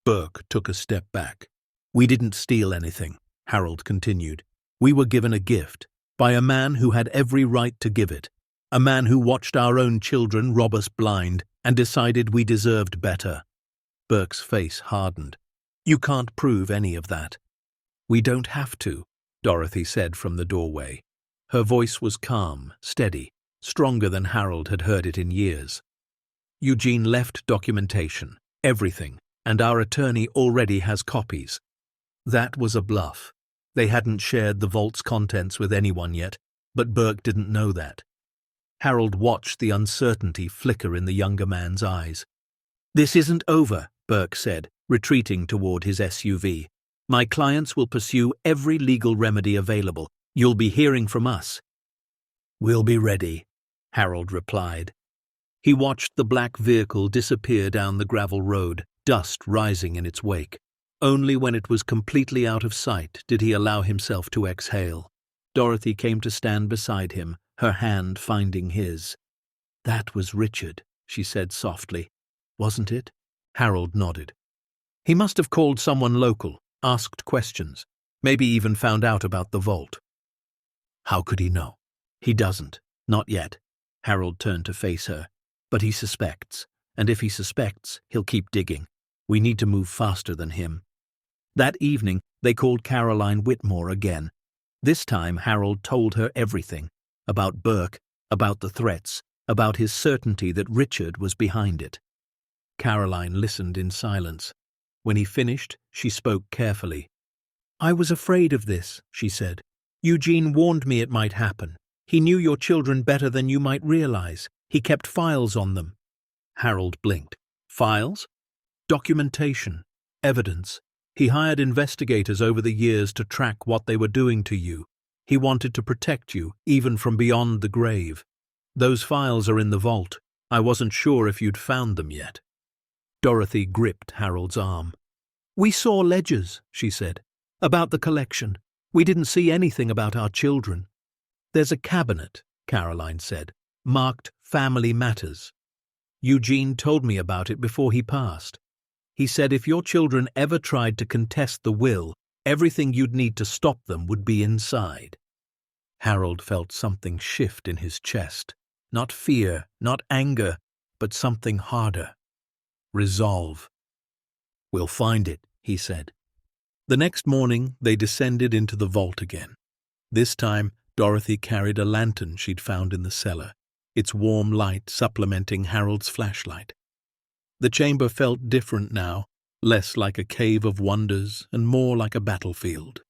Burke took a step back. "We didn't steal anything," Harold continued. "We were given a gift, by a man who had every right to give it, a man who watched our own children rob us blind and decided we deserved better." Burke's face hardened. "You can't prove any of that." "We don't have to," Dorothy said from the doorway. Her voice was calm, steady, stronger than Harold had heard it in years. "Eugene left documentation, everything, and our attorney already has copies." That was a bluff. They hadn't shared the vault's contents with anyone yet, but Burke didn't know that. Harold watched the uncertainty flicker in the younger man's eyes. "This isn't over," Burke said, retreating toward his SUV. "My clients will pursue every legal remedy available. You'll be hearing from us." "We'll be ready," Harold replied. He watched the black vehicle disappear down the gravel road, dust rising in its wake. Only when it was completely out of sight did he allow himself to exhale. Dorothy came to stand beside him, her hand finding his. "That was Richard," she said softly. "Wasn't it?" Harold nodded. "He must have called someone local, asked questions, maybe even found out about the vault." "How could he know?" "He doesn't. Not yet." Harold turned to face her. "But he suspects, and if he suspects, he'll keep digging. We need to move faster than him." That evening, they called Caroline Whitmore again. This time, Harold told her everything, about Burke, about the threats, about his certainty that Richard was behind it. Caroline listened in silence. When he finished, she spoke carefully. "I was afraid of this," she said. "Eugene warned me it might happen. He knew your children better than you might realize. He kept files on them." Harold blinked. "Files?" "Documentation. Evidence. He hired investigators over the years to track what they were doing to you. He wanted to protect you, even from beyond the grave. Those files are in the vault. I wasn't sure if you'd found them yet." Dorothy gripped Harold's arm. "We saw ledgers," she said, "about the collection. We didn't see anything about our children." "There's a cabinet," Caroline said, "marked Family Matters. Eugene told me about it before he passed. He said if your children ever tried to contest the will, everything you'd need to stop them would be inside." Harold felt something shift in his chest. Not fear, not anger, but something harder. Resolve. "We'll find it," he said. The next morning, they descended into the vault again. This time, Dorothy carried a lantern she'd found in the cellar, its warm light supplementing Harold's flashlight. The chamber felt different now, less like a cave of wonders and more like a battlefield.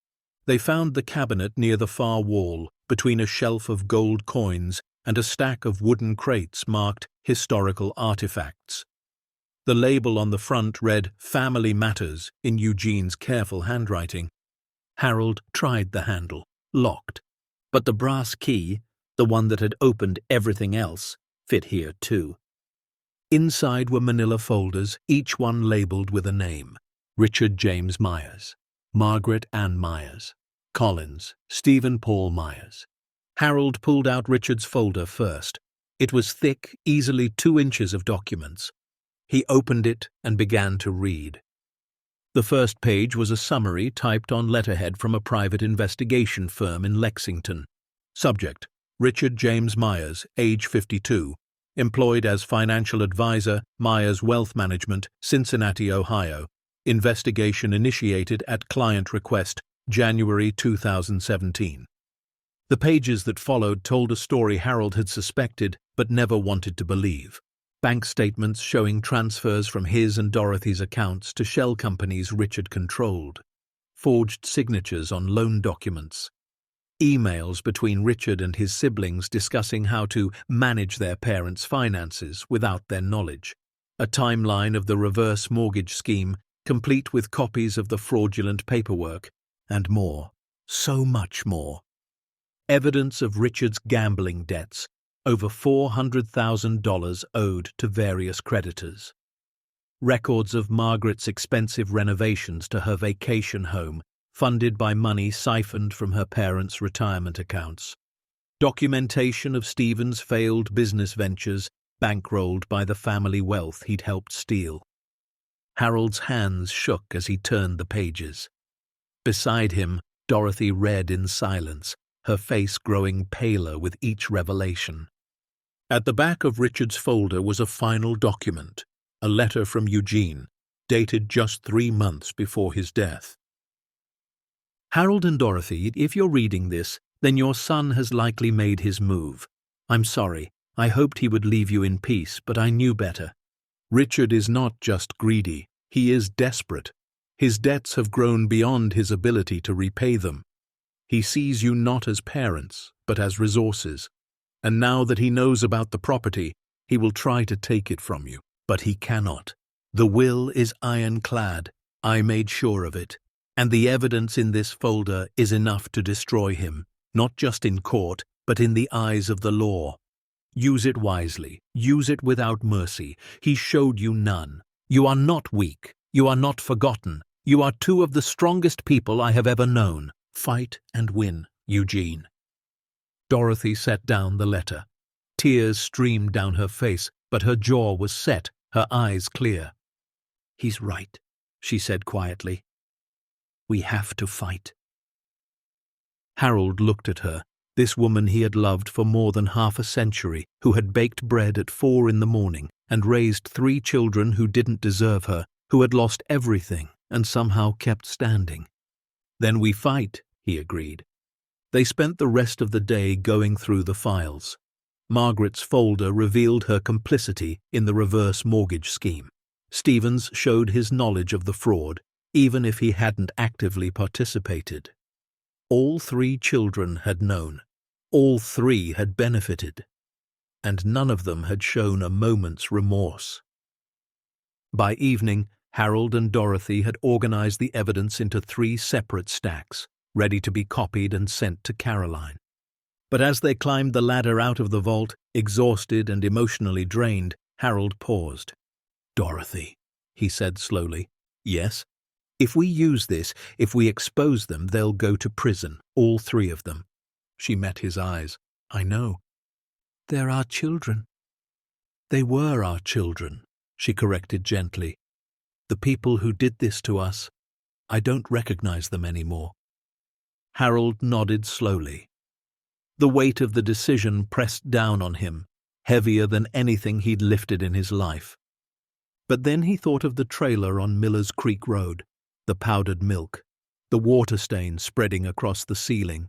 They found the cabinet near the far wall, between a shelf of gold coins and a stack of wooden crates marked Historical Artifacts. The label on the front read Family Matters in Eugene's careful handwriting. Harold tried the handle, locked, but the brass key, the one that had opened everything else, fit here too. Inside were manila folders, each one labeled with a name: Richard James Myers, Margaret Ann Myers, Collins, Stephen Paul Myers. Harold pulled out Richard's folder first. It was thick, easily 2 inches of documents. He opened it and began to read. The first page was a summary typed on letterhead from a private investigation firm in Lexington. Subject: Richard James Myers, age 52. Employed as financial advisor, Myers Wealth Management, Cincinnati, Ohio. Investigation initiated at client request, January 2017. The pages that followed told a story Harold had suspected but never wanted to believe. Bank statements showing transfers from his and Dorothy's accounts to shell companies Richard controlled, forged signatures on loan documents, emails between Richard and his siblings discussing how to manage their parents' finances without their knowledge, a timeline of the reverse mortgage scheme, complete with copies of the fraudulent paperwork, and more, so much more. Evidence of Richard's gambling debts, over $400,000 owed to various creditors. Records of Margaret's expensive renovations to her vacation home, funded by money siphoned from her parents' retirement accounts. Documentation of Stephen's failed business ventures, bankrolled by the family wealth he'd helped steal. Harold's hands shook as he turned the pages. Beside him, Dorothy read in silence, her face growing paler with each revelation. At the back of Richard's folder was a final document, a letter from Eugene, dated just 3 months before his death. Harold and Dorothy, if you're reading this, then your son has likely made his move. I'm sorry. I hoped he would leave you in peace, but I knew better. Richard is not just greedy. He is desperate. His debts have grown beyond his ability to repay them. He sees you not as parents, but as resources. And now that he knows about the property, he will try to take it from you. But he cannot. The will is ironclad. I made sure of it. And the evidence in this folder is enough to destroy him, not just in court, but in the eyes of the law. Use it wisely. Use it without mercy. He showed you none. You are not weak. You are not forgotten. You are 2 of the strongest people I have ever known. Fight and win, Eugene. Dorothy set down the letter. Tears streamed down her face, but her jaw was set, her eyes clear. He's right, she said quietly. We have to fight. Harold looked at her, this woman he had loved for more than half a century, who had baked bread at 4 in the morning and raised 3 children who didn't deserve her, who had lost everything and somehow kept standing. Then we fight, he agreed. They spent the rest of the day going through the files. Margaret's folder revealed her complicity in the reverse mortgage scheme. Stevens showed his knowledge of the fraud, even if he hadn't actively participated. All 3 children had known. All 3 had benefited. And none of them had shown a moment's remorse. By evening, Harold and Dorothy had organized the evidence into 3 separate stacks, ready to be copied and sent to Caroline. But as they climbed the ladder out of the vault, exhausted and emotionally drained, Harold paused. Dorothy, he said slowly. Yes? If we use this, if we expose them, they'll go to prison, all 3 of them. She met his eyes. I know. They're our children. They were our children, she corrected gently. The people who did this to us, I don't recognize them anymore. Harold nodded slowly. The weight of the decision pressed down on him, heavier than anything he'd lifted in his life. But then he thought of the trailer on Miller's Creek Road, the powdered milk, the water stain spreading across the ceiling,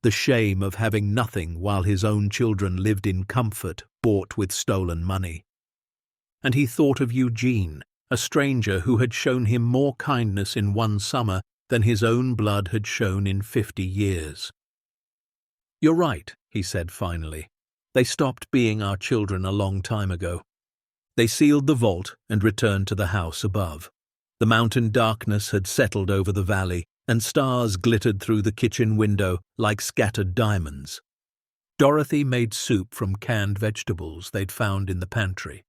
the shame of having nothing while his own children lived in comfort bought with stolen money. And he thought of Eugene, a stranger who had shown him more kindness in 1 summer than his own blood had shown in 50 years. You're right, he said finally. They stopped being our children a long time ago. They sealed the vault and returned to the house above. The mountain darkness had settled over the valley, and stars glittered through the kitchen window like scattered diamonds. Dorothy made soup from canned vegetables they'd found in the pantry.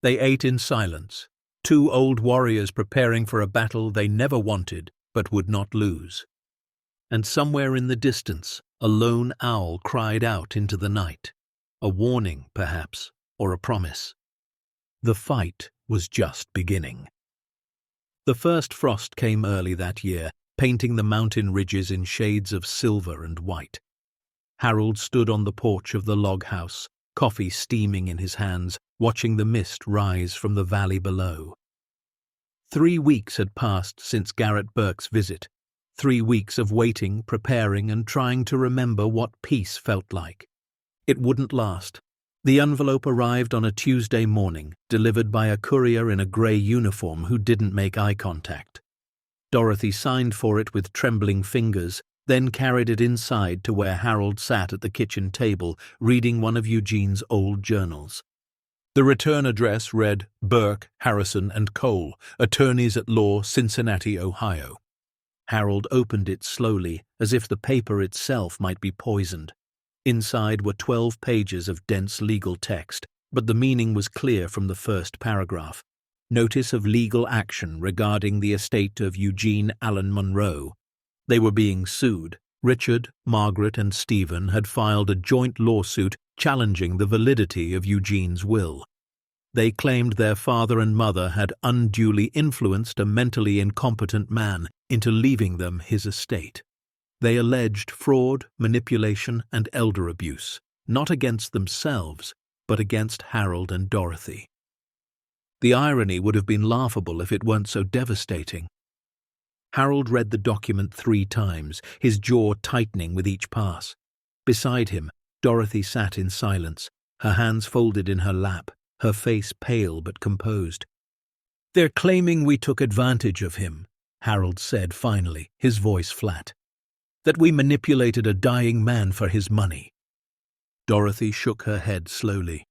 They ate in silence, 2 old warriors preparing for a battle they never wanted but would not lose. And somewhere in the distance, a lone owl cried out into the night, a warning, perhaps, or a promise. The fight was just beginning. The first frost came early that year, painting the mountain ridges in shades of silver and white. Harold stood on the porch of the log house, coffee steaming in his hands, watching the mist rise from the valley below. 3 weeks had passed since Garrett Burke's visit, 3 weeks of waiting, preparing, and trying to remember what peace felt like. It wouldn't last. The envelope arrived on a Tuesday morning, delivered by a courier in a grey uniform who didn't make eye contact. Dorothy signed for it with trembling fingers, then carried it inside to where Harold sat at the kitchen table, reading one of Eugene's old journals. The return address read Burke, Harrison and Cole, Attorneys at Law, Cincinnati, Ohio. Harold opened it slowly, as if the paper itself might be poisoned. Inside were 12 pages of dense legal text, but the meaning was clear from the first paragraph. Notice of legal action regarding the estate of Eugene Allen Monroe. They were being sued. Richard, Margaret, and Stephen had filed a joint lawsuit challenging the validity of Eugene's will. They claimed their father and mother had unduly influenced a mentally incompetent man into leaving them his estate. They alleged fraud, manipulation, and elder abuse, not against themselves, but against Harold and Dorothy. The irony would have been laughable if it weren't so devastating. Harold read the document 3 times, his jaw tightening with each pass. Beside him, Dorothy sat in silence, her hands folded in her lap, her face pale but composed. "They're claiming we took advantage of him," Harold said finally, his voice flat. "That we manipulated a dying man for his money." Dorothy shook her head slowly.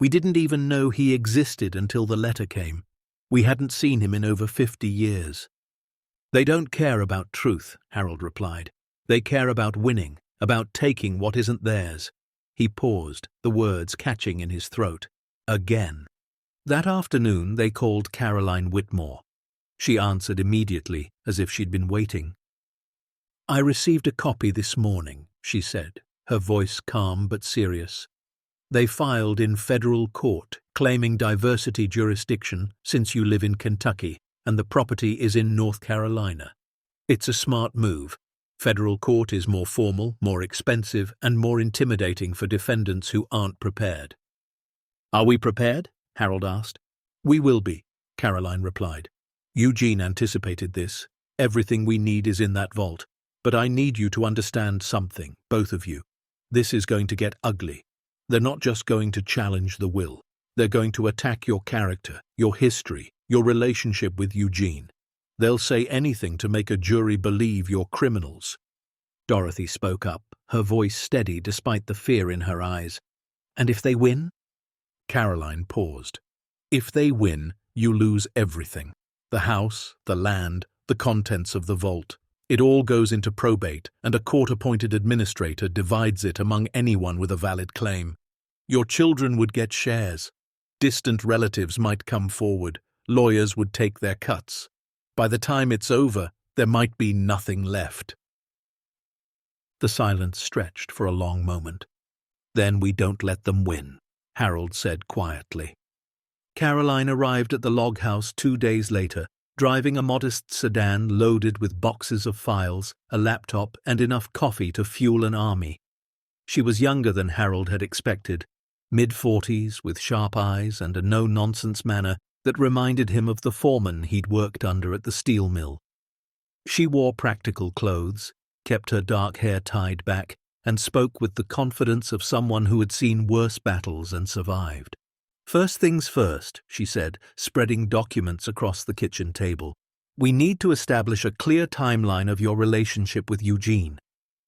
"We didn't even know he existed until the letter came. We hadn't seen him in over 50 years. "They don't care about truth," Harold replied. "They care about winning, about taking what isn't theirs." He paused, the words catching in his throat. Again. That afternoon they called Caroline Whitmore. She answered immediately, as if she'd been waiting. "I received a copy this morning," she said, her voice calm but serious. "They filed in federal court, claiming diversity jurisdiction since you live in Kentucky and the property is in North Carolina. It's a smart move. Federal court is more formal, more expensive, and more intimidating for defendants who aren't prepared." "Are we prepared?" Harold asked. "We will be," Caroline replied. "Eugene anticipated this. Everything we need is in that vault. But I need you to understand something, both of you. This is going to get ugly. They're not just going to challenge the will. They're going to attack your character, your history, your relationship with Eugene. They'll say anything to make a jury believe you're criminals." Dorothy spoke up, her voice steady despite the fear in her eyes. "And if they win?" Caroline paused. "If they win, you lose everything. The house, the land, the contents of the vault. It all goes into probate, and a court-appointed administrator divides it among anyone with a valid claim. Your children would get shares. Distant relatives might come forward. Lawyers would take their cuts. By the time it's over, there might be nothing left." The silence stretched for a long moment. "Then we don't let them win," Harold said quietly. Caroline arrived at the log house 2 days later, driving a modest sedan loaded with boxes of files, a laptop, and enough coffee to fuel an army. She was younger than Harold had expected, mid-40s, with sharp eyes and a no-nonsense manner that reminded him of the foreman he'd worked under at the steel mill. She wore practical clothes, kept her dark hair tied back, and spoke with the confidence of someone who had seen worse battles and survived. "First things first," she said, spreading documents across the kitchen table. "We need to establish a clear timeline of your relationship with Eugene.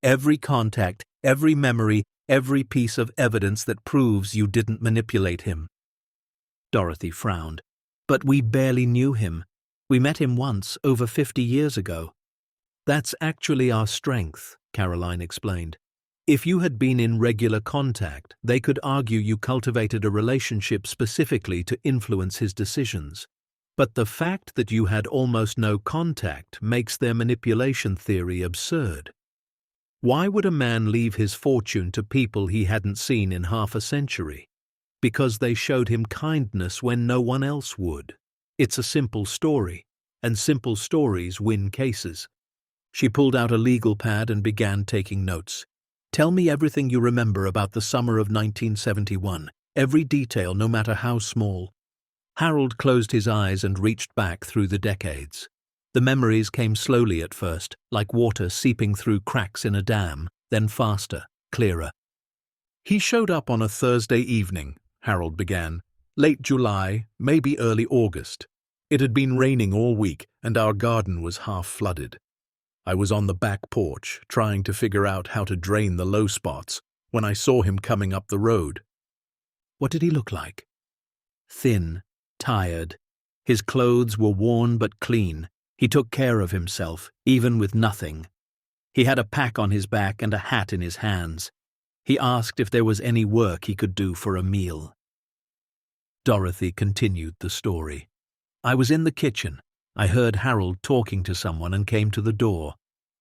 Every contact, every memory, every piece of evidence that proves you didn't manipulate him." Dorothy frowned. "But we barely knew him. We met him once, over 50 years ago." "That's actually our strength," Caroline explained. "If you had been in regular contact, they could argue you cultivated a relationship specifically to influence his decisions. But the fact that you had almost no contact makes their manipulation theory absurd. Why would a man leave his fortune to people he hadn't seen in half a century? Because they showed him kindness when no one else would. It's a simple story, and simple stories win cases." She pulled out a legal pad and began taking notes. "Tell me everything you remember about the summer of 1971, every detail, no matter how small." Harold closed his eyes and reached back through the decades. The memories came slowly at first, like water seeping through cracks in a dam, then faster, clearer. He showed up on a Thursday evening, Harold began. Late July, maybe early August. It had been raining all week, and our garden was half flooded. I was on the back porch, trying to figure out how to drain the low spots, when I saw him coming up the road. What did he look like? Thin, tired. His clothes were worn but clean. He took care of himself, even with nothing. He had a pack on his back and a hat in his hands. He asked if there was any work he could do for a meal. Dorothy continued the story. I was in the kitchen. I heard Harold talking to someone and came to the door.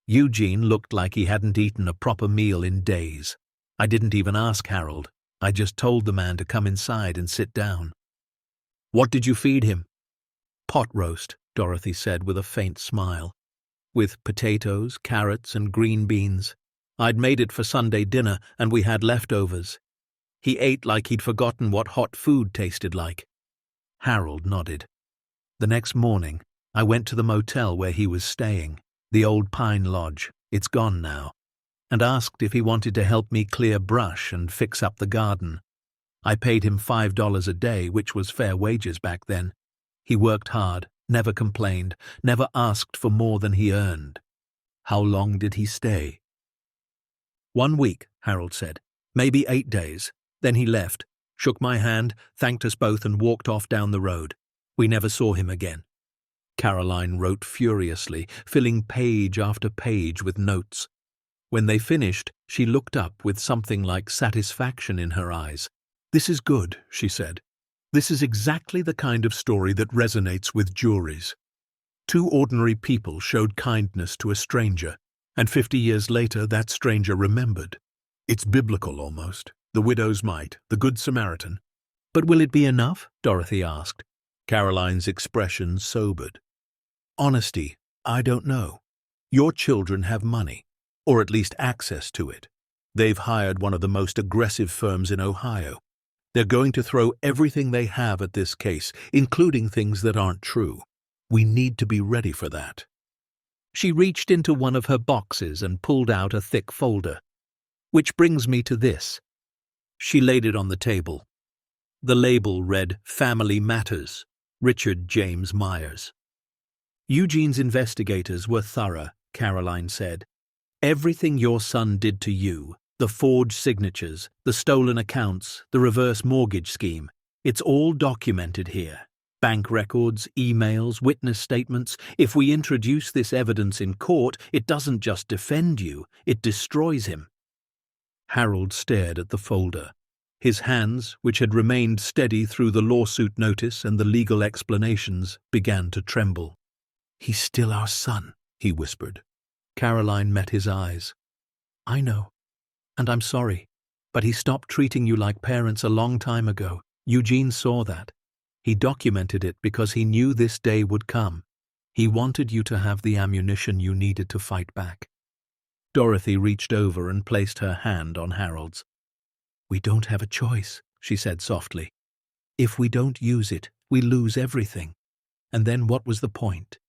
Eugene looked like he hadn't eaten a proper meal in days. I didn't even ask Harold. I just told the man to come inside and sit down. What did you feed him? Pot roast, Dorothy said with a faint smile. With potatoes, carrots, and green beans. I'd made it for Sunday dinner, and we had leftovers. He ate like he'd forgotten what hot food tasted like. Harold nodded. The next morning, I went to the motel where he was staying, the old Pine Lodge, it's gone now, and asked if he wanted to help me clear brush and fix up the garden. I paid him $5 a day, which was fair wages back then. He worked hard, never complained, never asked for more than he earned. How long did he stay? 1 week, Harold said. Maybe 8 days. Then he left, shook my hand, thanked us both and walked off down the road. We never saw him again. Caroline wrote furiously, filling page after page with notes. When they finished, she looked up with something like satisfaction in her eyes. This is good, she said. This is exactly the kind of story that resonates with juries. 2 ordinary people showed kindness to a stranger, and 50 years later that stranger remembered. It's biblical almost. The widow's mite, the Good Samaritan. But will it be enough? Dorothy asked. Caroline's expression sobered. Honesty, I don't know. Your children have money, or at least access to it. They've hired one of the most aggressive firms in Ohio. They're going to throw everything they have at this case, including things that aren't true. We need to be ready for that. She reached into one of her boxes and pulled out a thick folder. Which brings me to this. She laid it on the table. The label read Family Matters, Richard James Myers. Eugene's investigators were thorough, Caroline said. Everything your son did to you, the forged signatures, the stolen accounts, the reverse mortgage scheme, it's all documented here. Bank records, emails, witness statements. If we introduce this evidence in court, it doesn't just defend you, it destroys him. Harold stared at the folder. His hands, which had remained steady through the lawsuit notice and the legal explanations, began to tremble. He's still our son, he whispered. Caroline met his eyes. I know, and I'm sorry, but he stopped treating you like parents a long time ago. Eugene saw that. He documented it because he knew this day would come. He wanted you to have the ammunition you needed to fight back. Dorothy reached over and placed her hand on Harold's. We don't have a choice, she said softly. If we don't use it, we lose everything. And then what was the point?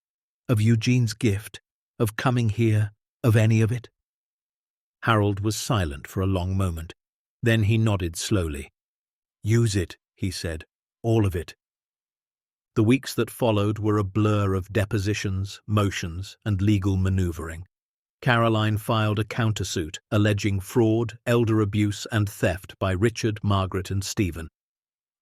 Of Eugene's gift? Of coming here? Of any of it? Harold was silent for a long moment. Then he nodded slowly. Use it, he said. All of it. The weeks that followed were a blur of depositions, motions, and legal maneuvering. Caroline filed a countersuit alleging fraud, elder abuse, and theft by Richard, Margaret, and Stephen.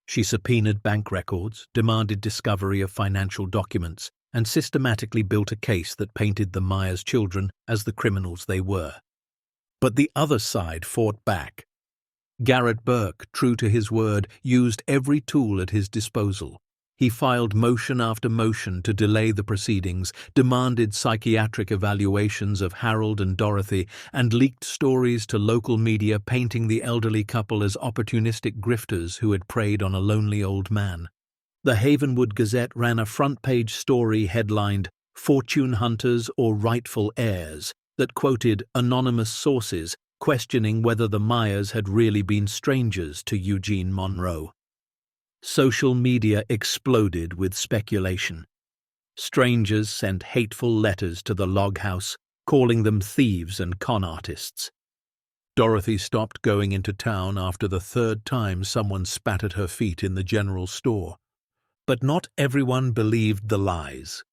She subpoenaed bank records, demanded discovery of financial documents, and systematically built a case that painted the Myers children as the criminals they were. But the other side fought back. Garrett Burke, true to his word, used every tool at his disposal. He filed motion after motion to delay the proceedings, demanded psychiatric evaluations of Harold and Dorothy, and leaked stories to local media painting the elderly couple as opportunistic grifters who had preyed on a lonely old man. The Havenwood Gazette ran a front-page story headlined, Fortune Hunters or Rightful Heirs, that quoted anonymous sources questioning whether the Myers had really been strangers to Eugene Monroe. Social media exploded with speculation. Strangers sent hateful letters to the log house, calling them thieves and con artists. Dorothy stopped going into town after the third time someone spat at her feet in the general store. But not everyone believed the lies.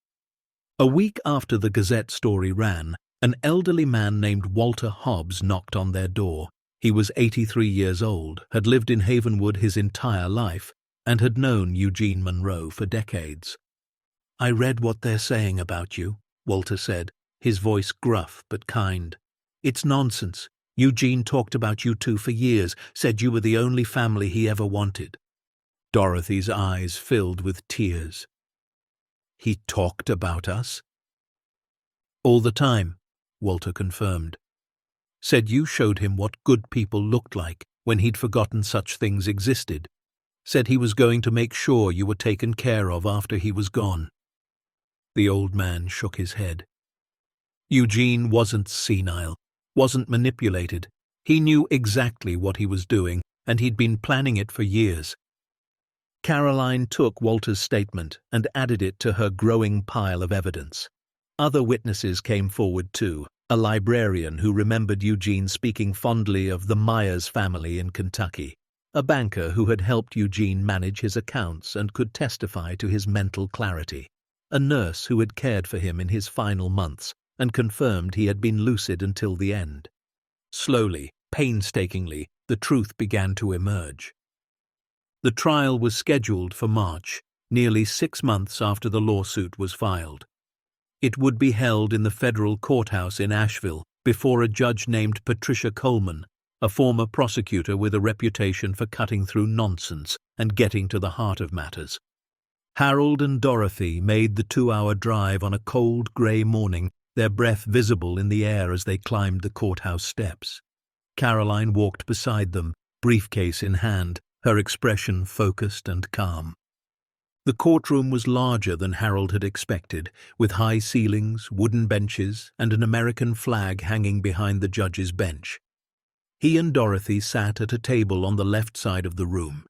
A week after the Gazette story ran, an elderly man named Walter Hobbs knocked on their door. He was 83 years old, had lived in Havenwood his entire life, and had known Eugene Monroe for decades. "I read what they're saying about you," Walter said, his voice gruff but kind. "It's nonsense. Eugene talked about you two for years, said you were the only family he ever wanted." Dorothy's eyes filled with tears. "He talked about us?" "All the time," Walter confirmed. "Said you showed him what good people looked like when he'd forgotten such things existed. Said he was going to make sure you were taken care of after he was gone." The old man shook his head. Eugene wasn't senile, wasn't manipulated. He knew exactly what he was doing, and he'd been planning it for years. Caroline took Walter's statement and added it to her growing pile of evidence. Other witnesses came forward too, a librarian who remembered Eugene speaking fondly of the Myers family in Kentucky, a banker who had helped Eugene manage his accounts and could testify to his mental clarity, a nurse who had cared for him in his final months and confirmed he had been lucid until the end. Slowly, painstakingly, the truth began to emerge. The trial was scheduled for March, nearly 6 months after the lawsuit was filed. It would be held in the federal courthouse in Asheville before a judge named Patricia Coleman, a former prosecutor with a reputation for cutting through nonsense and getting to the heart of matters. Harold and Dorothy made the 2-hour drive on a cold, grey morning, their breath visible in the air as they climbed the courthouse steps. Caroline walked beside them, briefcase in hand, her expression focused and calm. The courtroom was larger than Harold had expected, with high ceilings, wooden benches, and an American flag hanging behind the judge's bench. He and Dorothy sat at a table on the left side of the room.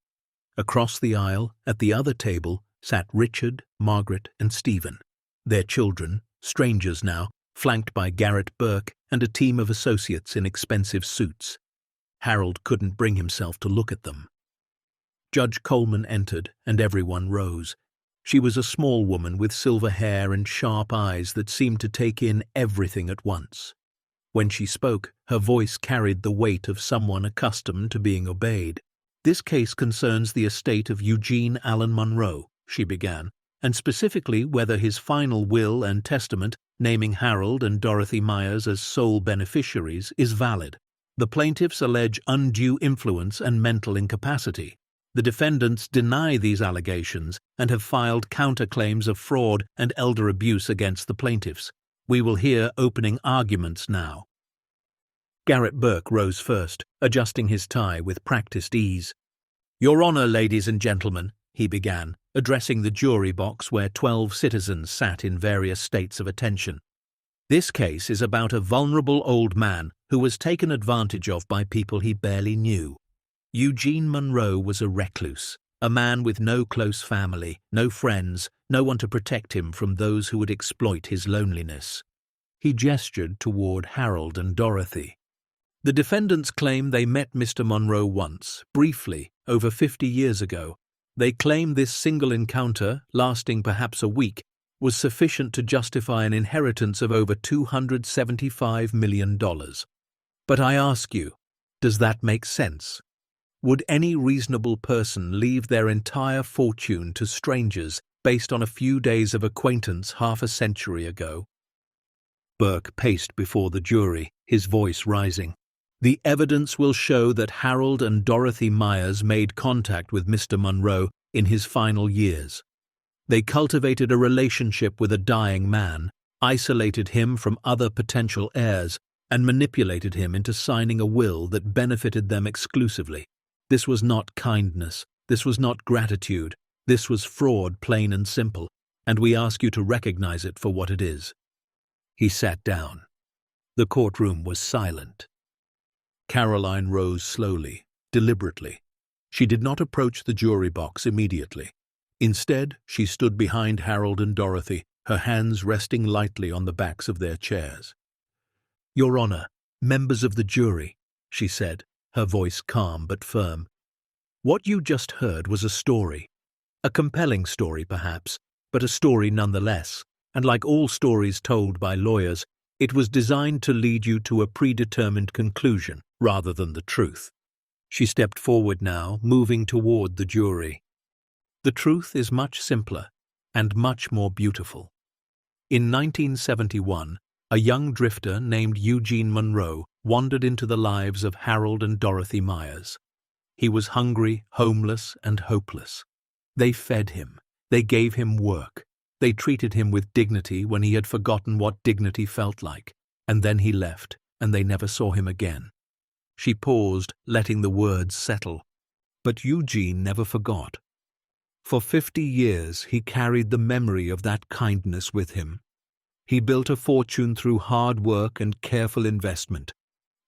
Across the aisle, at the other table, sat Richard, Margaret, and Stephen, their children, strangers now, flanked by Garrett Burke and a team of associates in expensive suits. Harold couldn't bring himself to look at them. Judge Coleman entered, and everyone rose. She was a small woman with silver hair and sharp eyes that seemed to take in everything at once. When she spoke, her voice carried the weight of someone accustomed to being obeyed. "This case concerns the estate of Eugene Allen Monroe," she began, "and specifically whether his final will and testament, naming Harold and Dorothy Myers as sole beneficiaries, is valid. The plaintiffs allege undue influence and mental incapacity. The defendants deny these allegations and have filed counterclaims of fraud and elder abuse against the plaintiffs. We will hear opening arguments now." Garrett Burke rose first, adjusting his tie with practiced ease. "Your Honor, ladies and gentlemen," he began, addressing the jury box where 12 citizens sat in various states of attention. "This case is about a vulnerable old man who was taken advantage of by people he barely knew. Eugene Monroe was a recluse, a man with no close family, no friends, no one to protect him from those who would exploit his loneliness." He gestured toward Harold and Dorothy. "The defendants claim they met Mr. Monroe once, briefly, over 50 years ago. They claim this single encounter, lasting perhaps a week, was sufficient to justify an inheritance of over $275 million. But I ask you, does that make sense? Would any reasonable person leave their entire fortune to strangers based on a few days of acquaintance half a century ago?" Burke paced before the jury, his voice rising. "The evidence will show that Harold and Dorothy Myers made contact with Mr. Monroe in his final years. They cultivated a relationship with a dying man, isolated him from other potential heirs, and manipulated him into signing a will that benefited them exclusively. This was not kindness, this was not gratitude, this was fraud, plain and simple, and we ask you to recognize it for what it is." He sat down. The courtroom was silent. Caroline rose slowly, deliberately. She did not approach the jury box immediately. Instead, she stood behind Harold and Dorothy, her hands resting lightly on the backs of their chairs. "Your Honor, members of the jury, she said, her voice calm but firm. What you just heard was a story. A compelling story, perhaps, but a story nonetheless, and like all stories told by lawyers, it was designed to lead you to a predetermined conclusion rather than the truth. She stepped forward now, moving toward the jury. The truth is much simpler and much more beautiful. In 1971, a young drifter named Eugene Monroe wandered into the lives of Harold and Dorothy Myers. He was hungry, homeless, and hopeless. They fed him. They gave him work. They treated him with dignity when he had forgotten what dignity felt like. And then he left, and they never saw him again. She paused, letting the words settle. But Eugene never forgot. For 50 years he carried the memory of that kindness with him. He built a fortune through hard work and careful investment.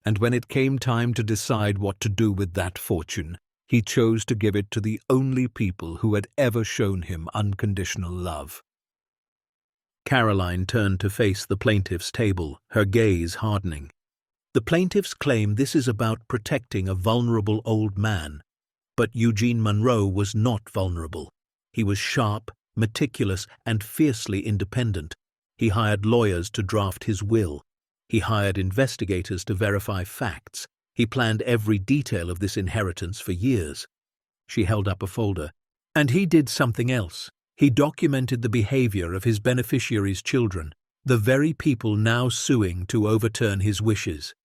And when it came time to decide what to do with that fortune, he chose to give it to the only people who had ever shown him unconditional love. Caroline turned to face the plaintiff's table, her gaze hardening. The plaintiffs claim this is about protecting a vulnerable old man. But Eugene Monroe was not vulnerable. He was sharp, meticulous, and fiercely independent. He hired lawyers to draft his will. He hired investigators to verify facts. He planned every detail of this inheritance for years. She held up a folder. And he did something else. He documented the behavior of his beneficiaries' children, the very people now suing to overturn his wishes.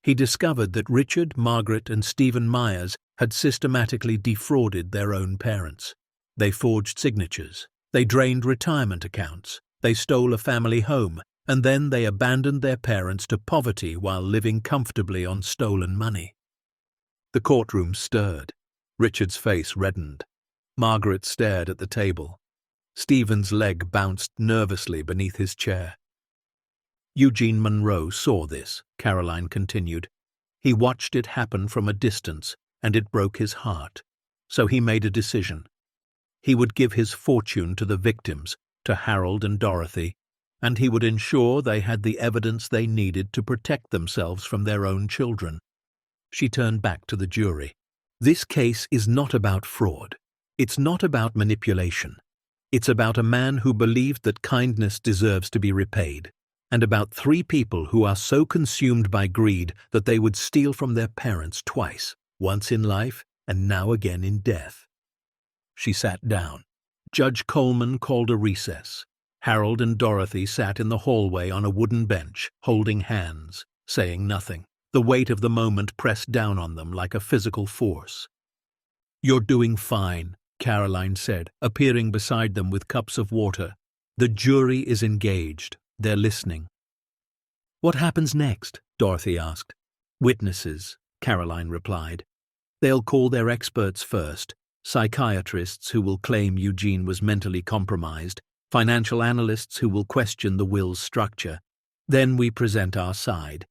He discovered that Richard, Margaret, and Stephen Myers had systematically defrauded their own parents. They forged signatures. They drained retirement accounts. They stole a family home, and then they abandoned their parents to poverty while living comfortably on stolen money. The courtroom stirred. Richard's face reddened. Margaret stared at the table. Stephen's leg bounced nervously beneath his chair. Eugene Monroe saw this, Caroline continued. He watched it happen from a distance, and it broke his heart. So he made a decision. He would give his fortune to the victims, to Harold and Dorothy, and he would ensure they had the evidence they needed to protect themselves from their own children. She turned back to the jury. This case is not about fraud. It's not about manipulation. It's about a man who believed that kindness deserves to be repaid, and about 3 people who are so consumed by greed that they would steal from their parents twice, once in life and now again in death. She sat down. Judge Coleman called a recess. Harold and Dorothy sat in the hallway on a wooden bench, holding hands, saying nothing. The weight of the moment pressed down on them like a physical force. "You're doing fine," Caroline said, appearing beside them with cups of water. "The jury is engaged. They're listening." "What happens next?" Dorothy asked. "Witnesses," Caroline replied. "They'll call their experts first, psychiatrists who will claim Eugene was mentally compromised, financial analysts who will question the will's structure. Then we present our side.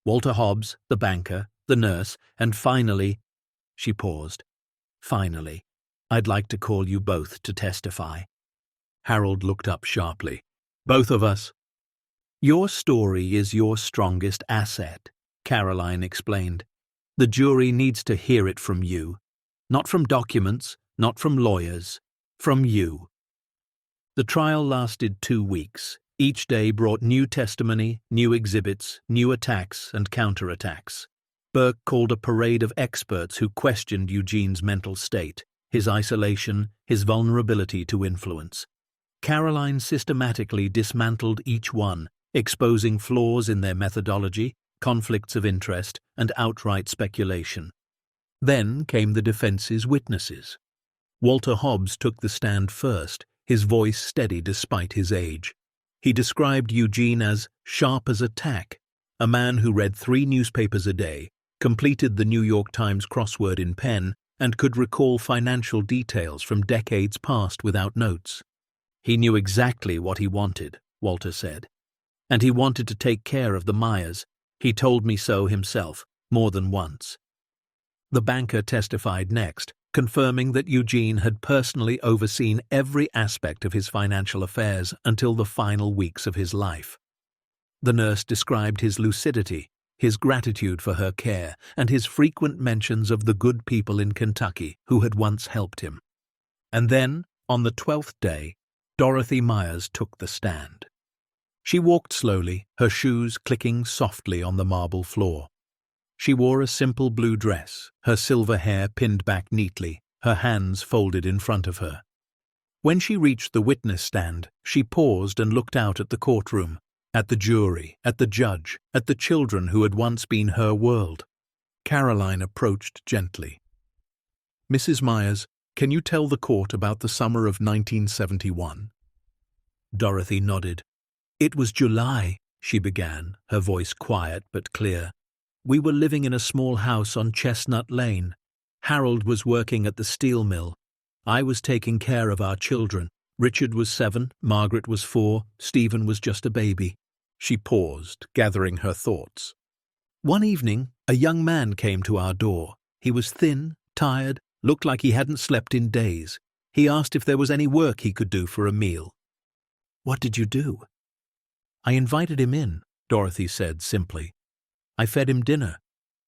Walter Hobbs, the banker, the nurse, and finally—" She paused. "Finally, I'd like to call you both to testify." Harold looked up sharply. "Both of us?" "Your story is your strongest asset," Caroline explained. "The jury needs to hear it from you. Not from documents, not from lawyers, from you." The trial lasted 2 weeks. Each day brought new testimony, new exhibits, new attacks and counterattacks. Burke called a parade of experts who questioned Eugene's mental state, his isolation, his vulnerability to influence. Caroline systematically dismantled each one, exposing flaws in their methodology, conflicts of interest, and outright speculation. Then came the defense's witnesses. Walter Hobbs took the stand first, his voice steady despite his age. He described Eugene as sharp as a tack, a man who read 3 newspapers a day, completed the New York Times crossword in pen, and could recall financial details from decades past without notes. "He knew exactly what he wanted," Walter said. "And he wanted to take care of the Myers. He told me so himself, more than once." The banker testified next, confirming that Eugene had personally overseen every aspect of his financial affairs until the final weeks of his life. The nurse described his lucidity, his gratitude for her care, and his frequent mentions of the good people in Kentucky who had once helped him. And then, on the 12th day, Dorothy Myers took the stand. She walked slowly, her shoes clicking softly on the marble floor. She wore a simple blue dress, her silver hair pinned back neatly, her hands folded in front of her. When she reached the witness stand, she paused and looked out at the courtroom, at the jury, at the judge, at the children who had once been her world. Caroline approached gently. "Mrs. Myers, can you tell the court about the summer of 1971? Dorothy nodded. "It was July," she began, her voice quiet but clear. "We were living in a small house on Chestnut Lane. Harold was working at the steel mill. I was taking care of our children. Richard was 7, Margaret was 4, Stephen was just a baby." She paused, gathering her thoughts. "One evening, a young man came to our door. He was thin, tired, looked like he hadn't slept in days. He asked if there was any work he could do for a meal." "What did you do?" "I invited him in," Dorothy said simply. "I fed him dinner.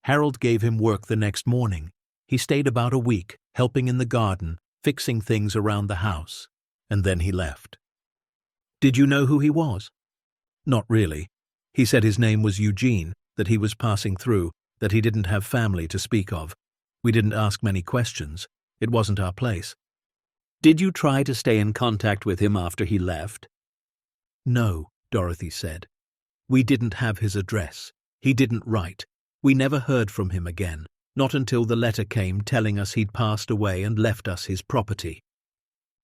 Harold gave him work the next morning. He stayed about a week, helping in the garden, fixing things around the house, and then he left." "Did you know who he was?" "Not really. He said his name was Eugene, that he was passing through, that he didn't have family to speak of. We didn't ask many questions. It wasn't our place." "Did you try to stay in contact with him after he left?" "No," Dorothy said. "We didn't have his address. He didn't write. We never heard from him again, not until the letter came telling us he'd passed away and left us his property."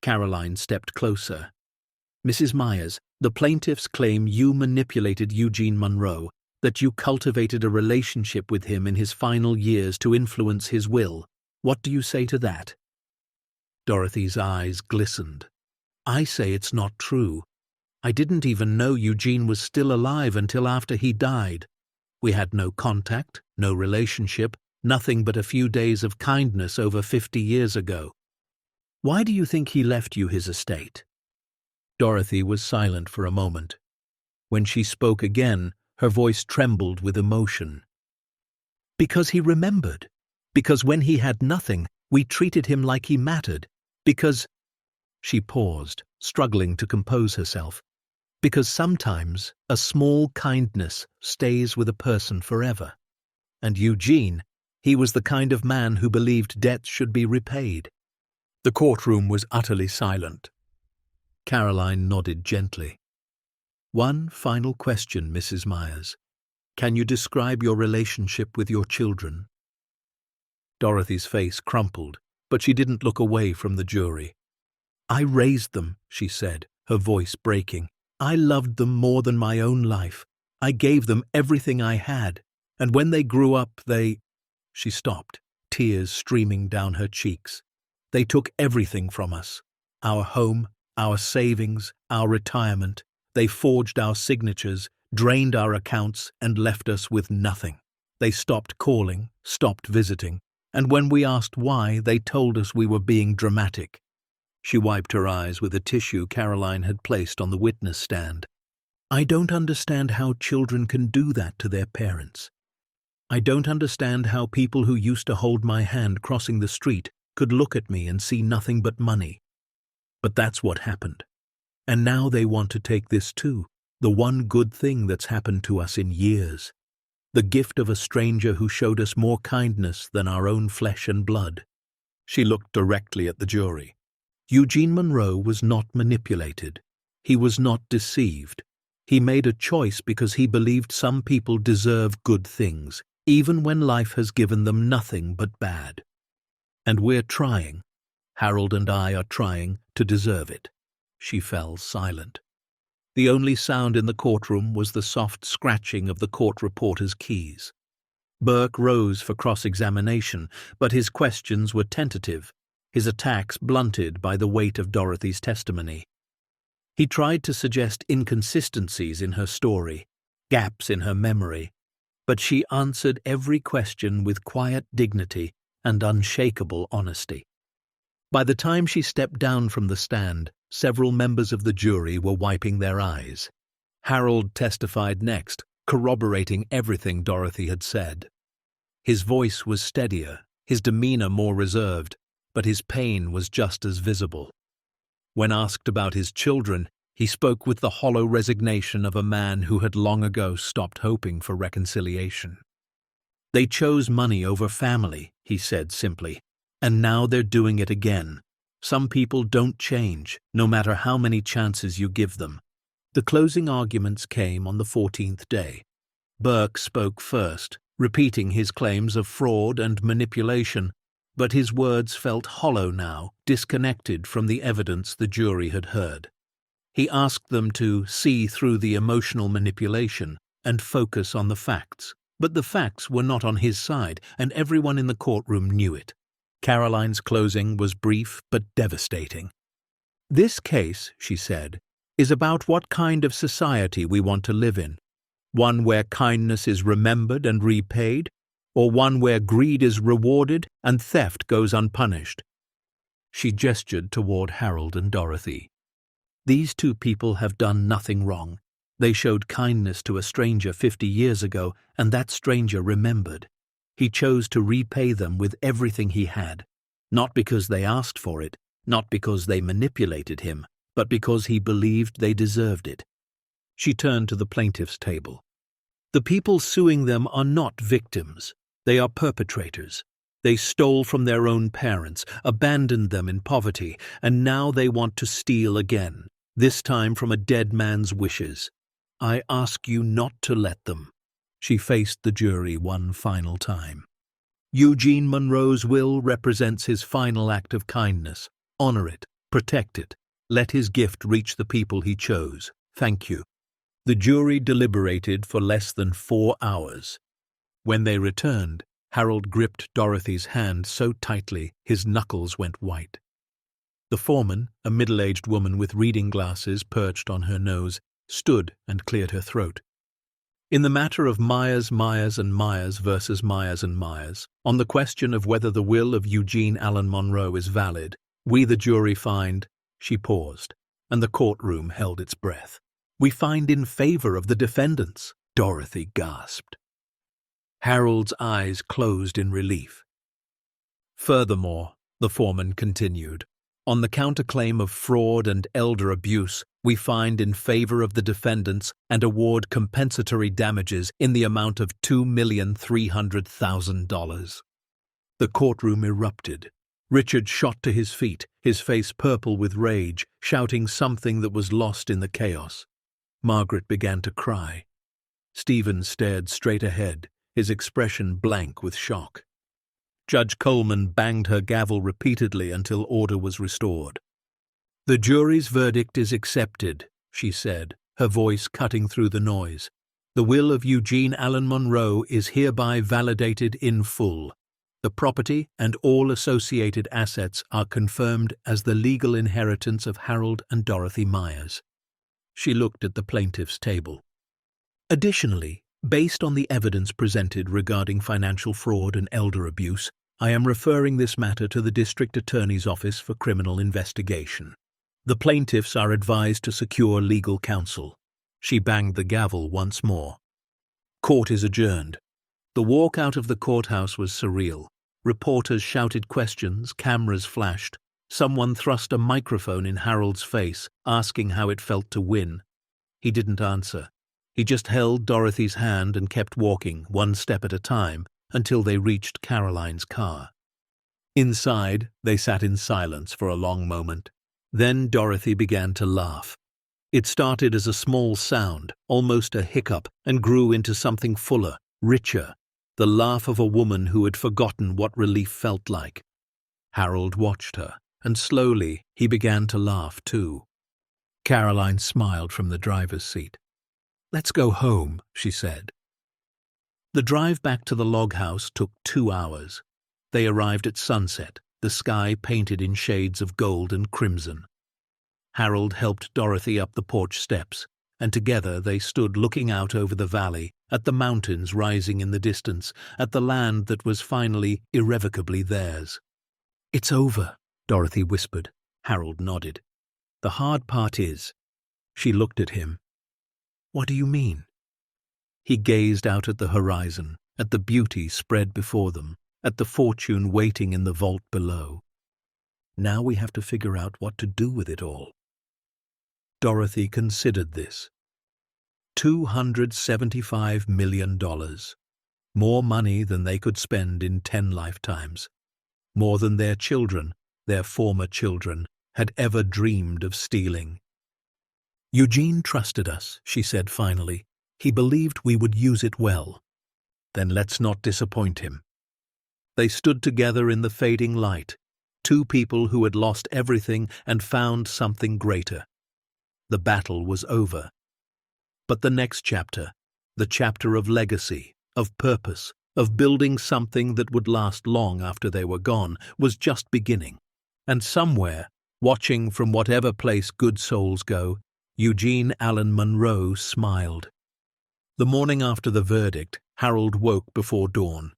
Caroline stepped closer. "Mrs. Myers, the plaintiffs claim you manipulated Eugene Monroe, that you cultivated a relationship with him in his final years to influence his will. What do you say to that?" Dorothy's eyes glistened. "I say it's not true. I didn't even know Eugene was still alive until after he died. We had no contact, no relationship, nothing but a few days of kindness over 50 years ago. Why do you think he left you his estate?" Dorothy was silent for a moment. When she spoke again, her voice trembled with emotion. "Because he remembered. Because when he had nothing, we treated him like he mattered. Because—" She paused, struggling to compose herself. "Because sometimes a small kindness stays with a person forever. And Eugene, he was the kind of man who believed debts should be repaid." The courtroom was utterly silent. Caroline nodded gently. "One final question, Mrs. Myers. Can you describe your relationship with your children?" Dorothy's face crumpled, but she didn't look away from the jury. "I raised them," she said, her voice breaking. "I loved them more than my own life. I gave them everything I had. And when they grew up, they—" She stopped, tears streaming down her cheeks. "They took everything from us. Our home, our savings, our retirement. They forged our signatures, drained our accounts, and left us with nothing. They stopped calling, stopped visiting, and when we asked why, they told us we were being dramatic." She wiped her eyes with a tissue Caroline had placed on the witness stand. "I don't understand how children can do that to their parents. I don't understand how people who used to hold my hand crossing the street could look at me and see nothing but money. But that's what happened. And now they want to take this too, the one good thing that's happened to us in years. The gift of a stranger who showed us more kindness than our own flesh and blood." She looked directly at the jury. "Eugene Monroe was not manipulated. He was not deceived. He made a choice because he believed some people deserve good things, even when life has given them nothing but bad. And we're trying. Harold and I are trying to deserve it." She fell silent. The only sound in the courtroom was the soft scratching of the court reporter's keys. Burke rose for cross-examination, but his questions were tentative, his attacks blunted by the weight of Dorothy's testimony. He tried to suggest inconsistencies in her story, gaps in her memory, but she answered every question with quiet dignity and unshakable honesty. By the time she stepped down from the stand, several members of the jury were wiping their eyes. Harold testified next, corroborating everything Dorothy had said. His voice was steadier, his demeanor more reserved, but his pain was just as visible. When asked about his children, he spoke with the hollow resignation of a man who had long ago stopped hoping for reconciliation. "They chose money over family," he said simply, "and now they're doing it again. Some people don't change, no matter how many chances you give them." The closing arguments came on the 14th day. Burke spoke first, repeating his claims of fraud and manipulation, but his words felt hollow now, disconnected from the evidence the jury had heard. He asked them to see through the emotional manipulation and focus on the facts, but the facts were not on his side, and everyone in the courtroom knew it. Caroline's closing was brief but devastating. "This case," she said, "is about what kind of society we want to live in. One where kindness is remembered and repaid, or one where greed is rewarded and theft goes unpunished." She gestured toward Harold and Dorothy. "These two people have done nothing wrong. They showed kindness to a stranger 50 years ago, and that stranger remembered. He chose to repay them with everything he had, not because they asked for it, not because they manipulated him, but because he believed they deserved it." She turned to the plaintiff's table. "The people suing them are not victims. They are perpetrators. They stole from their own parents, abandoned them in poverty, and now they want to steal again, this time from a dead man's wishes. I ask you not to let them." She faced the jury one final time. "Eugene Monroe's will represents his final act of kindness. Honor it, protect it. Let his gift reach the people he chose. Thank you." The jury deliberated for less than 4 hours. When they returned, Harold gripped Dorothy's hand so tightly his knuckles went white. The foreman, a middle-aged woman with reading glasses perched on her nose, stood and cleared her throat. "In the matter of Myers, Myers and Myers versus Myers and Myers, on the question of whether the will of Eugene Allen Monroe is valid, we the jury find—" She paused, and the courtroom held its breath. "We find in favor of the defendants," Dorothy gasped. Harold's eyes closed in relief. "Furthermore," the foreman continued, "on the counterclaim of fraud and elder abuse, we find in favor of the defendants and award compensatory damages in the amount of $2,300,000. The courtroom erupted. Richard shot to his feet, his face purple with rage, shouting something that was lost in the chaos. Margaret began to cry. Stephen stared straight ahead, his expression blank with shock. Judge Coleman banged her gavel repeatedly until order was restored. "The jury's verdict is accepted," she said, her voice cutting through the noise. "The will of Eugene Allen Monroe is hereby validated in full. The property and all associated assets are confirmed as the legal inheritance of Harold and Dorothy Myers." She looked at the plaintiff's table. "Additionally, based on the evidence presented regarding financial fraud and elder abuse, I am referring this matter to the District Attorney's Office for criminal investigation. The plaintiffs are advised to secure legal counsel." She banged the gavel once more. "Court is adjourned." The walk out of the courthouse was surreal. Reporters shouted questions, cameras flashed. Someone thrust a microphone in Harold's face, asking how it felt to win. He didn't answer. He just held Dorothy's hand and kept walking, one step at a time, until they reached Caroline's car. Inside, they sat in silence for a long moment. Then Dorothy began to laugh. It started as a small sound, almost a hiccup, and grew into something fuller, richer, the laugh of a woman who had forgotten what relief felt like. Harold watched her, and slowly he began to laugh too. Caroline smiled from the driver's seat. "Let's go home," she said. The drive back to the log house took 2 hours. They arrived at sunset, the sky painted in shades of gold and crimson. Harold helped Dorothy up the porch steps, and together they stood looking out over the valley, at the mountains rising in the distance, at the land that was finally irrevocably theirs. "It's over," Dorothy whispered. Harold nodded. "The hard part is—" She looked at him. "What do you mean?" He gazed out at the horizon, at the beauty spread before them, at the fortune waiting in the vault below. Now we have to figure out what to do with it all. Dorothy considered this. $275 million. More money than they could spend in 10 lifetimes. More than their children, their former children, had ever dreamed of stealing. Eugene trusted us, she said finally. He believed we would use it well. Then let's not disappoint him. They stood together in the fading light, two people who had lost everything and found something greater. The battle was over. But the next chapter, the chapter of legacy, of purpose, of building something that would last long after they were gone, was just beginning. And somewhere, watching from whatever place good souls go, Eugene Allen Monroe smiled. The morning after the verdict, Harold woke before dawn.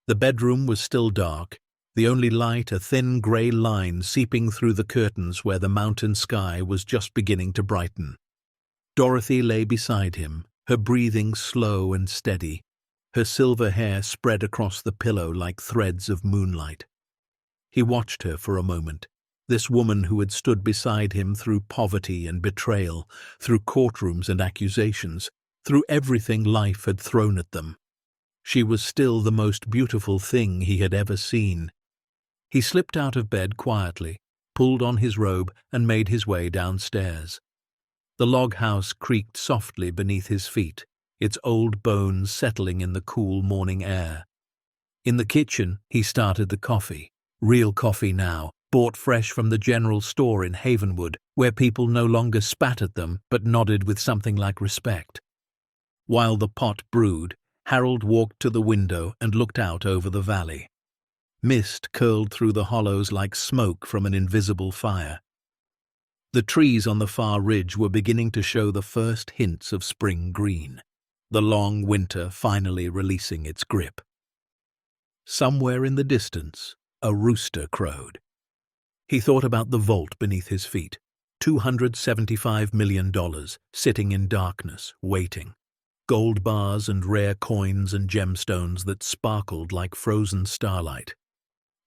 The bedroom was still dark, the only light a thin grey line seeping through the curtains where the mountain sky was just beginning to brighten. Dorothy lay beside him, her breathing slow and steady, her silver hair spread across the pillow like threads of moonlight. He watched her for a moment, this woman who had stood beside him through poverty and betrayal, through courtrooms and accusations, through everything life had thrown at them. She was still the most beautiful thing he had ever seen. He slipped out of bed quietly, pulled on his robe, and made his way downstairs. The log house creaked softly beneath his feet, its old bones settling in the cool morning air. In the kitchen, he started the coffee. Real coffee now, bought fresh from the general store in Havenwood, where people no longer spat at them but nodded with something like respect. While the pot brewed, Harold walked to the window and looked out over the valley. Mist curled through the hollows like smoke from an invisible fire. The trees on the far ridge were beginning to show the first hints of spring green, the long winter finally releasing its grip. Somewhere in the distance, a rooster crowed. He thought about the vault beneath his feet, $275 million, sitting in darkness, waiting. Gold bars and rare coins and gemstones that sparkled like frozen starlight.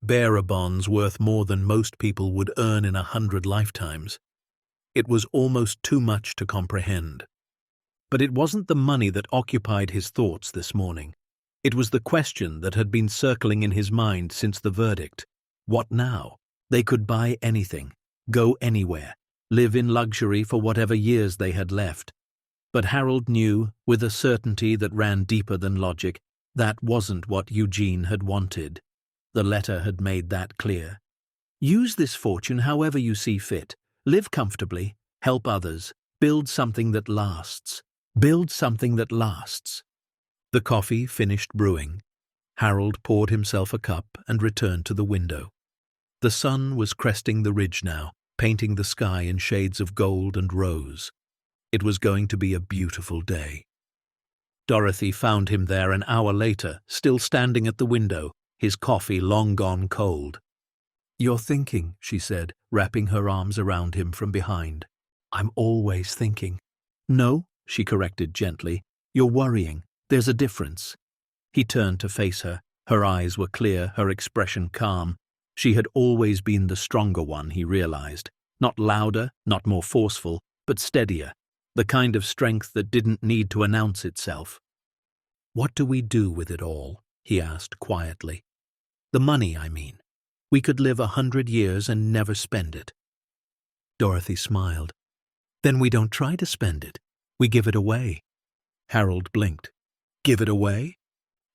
Bearer bonds worth more than most people would earn in 100 lifetimes. It was almost too much to comprehend. But it wasn't the money that occupied his thoughts this morning. It was the question that had been circling in his mind since the verdict. What now? They could buy anything, go anywhere, live in luxury for whatever years they had left. But Harold knew, with a certainty that ran deeper than logic, that wasn't what Eugene had wanted. The letter had made that clear. Use this fortune however you see fit. Live comfortably, help others, build something that lasts. Build something that lasts. The coffee finished brewing. Harold poured himself a cup and returned to the window. The sun was cresting the ridge now, painting the sky in shades of gold and rose. It was going to be a beautiful day. Dorothy found him there an hour later, still standing at the window, his coffee long gone cold. "You're thinking," she said, wrapping her arms around him from behind. "I'm always thinking." "No," she corrected gently. "You're worrying. There's a difference." He turned to face her. Her eyes were clear, her expression calm. She had always been the stronger one, he realized. Not louder, not more forceful, but steadier. The kind of strength that didn't need to announce itself. "What do we do with it all?" he asked quietly. "The money, I mean. We could live 100 years and never spend it." Dorothy smiled. "Then we don't try to spend it. We give it away." Harold blinked. "Give it away?"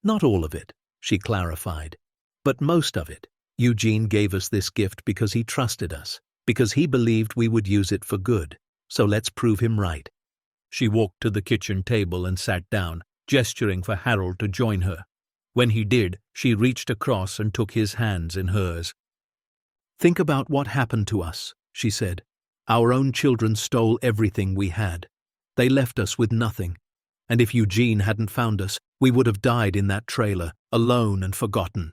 "Not all of it," she clarified. "But most of it. Eugene gave us this gift because he trusted us, because he believed we would use it for good. So let's prove him right." She walked to the kitchen table and sat down, gesturing for Harold to join her. When he did, she reached across and took his hands in hers. "Think about what happened to us," she said. "Our own children stole everything we had. They left us with nothing. And if Eugene hadn't found us, we would have died in that trailer, alone and forgotten."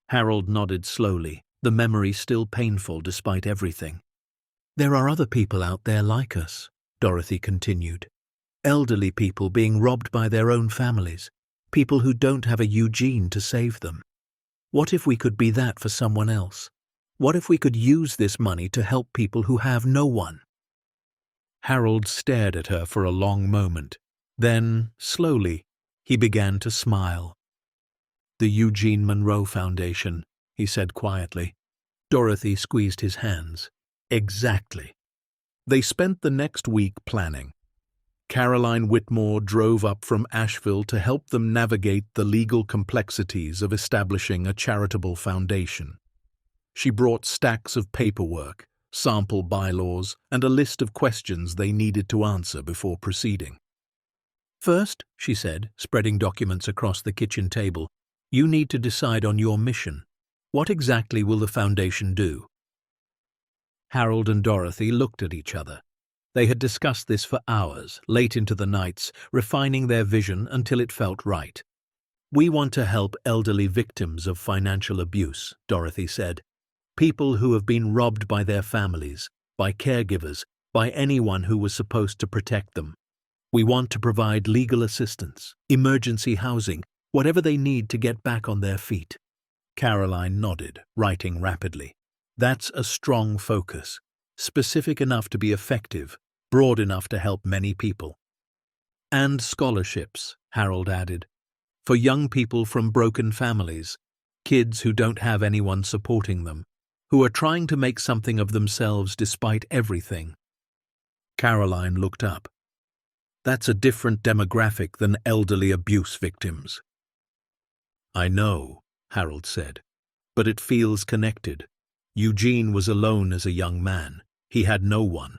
Harold nodded slowly, the memory still painful despite everything. "There are other people out there like us," Dorothy continued. Elderly people being robbed by their own families, people who don't have a Eugene to save them. What if we could be that for someone else? What if we could use this money to help people who have no one? Harold stared at her for a long moment. Then, slowly, he began to smile. "The Eugene Monroe Foundation," he said quietly. Dorothy squeezed his hands. "Exactly." They spent the next week planning. Caroline Whitmore drove up from Asheville to help them navigate the legal complexities of establishing a charitable foundation. She brought stacks of paperwork, sample bylaws, and a list of questions they needed to answer before proceeding. "First," she said, spreading documents across the kitchen table, "you need to decide on your mission. What exactly will the foundation do?" Harold and Dorothy looked at each other. They had discussed this for hours, late into the nights, refining their vision until it felt right. "We want to help elderly victims of financial abuse," Dorothy said. "People who have been robbed by their families, by caregivers, by anyone who was supposed to protect them. We want to provide legal assistance, emergency housing, whatever they need to get back on their feet." Caroline nodded, writing rapidly. "That's a strong focus, specific enough to be effective, broad enough to help many people." "And scholarships," Harold added, "for young people from broken families, kids who don't have anyone supporting them, who are trying to make something of themselves despite everything." Caroline looked up. "That's a different demographic than elderly abuse victims." "I know," Harold said, "but it feels connected. Eugene was alone as a young man. He had no one.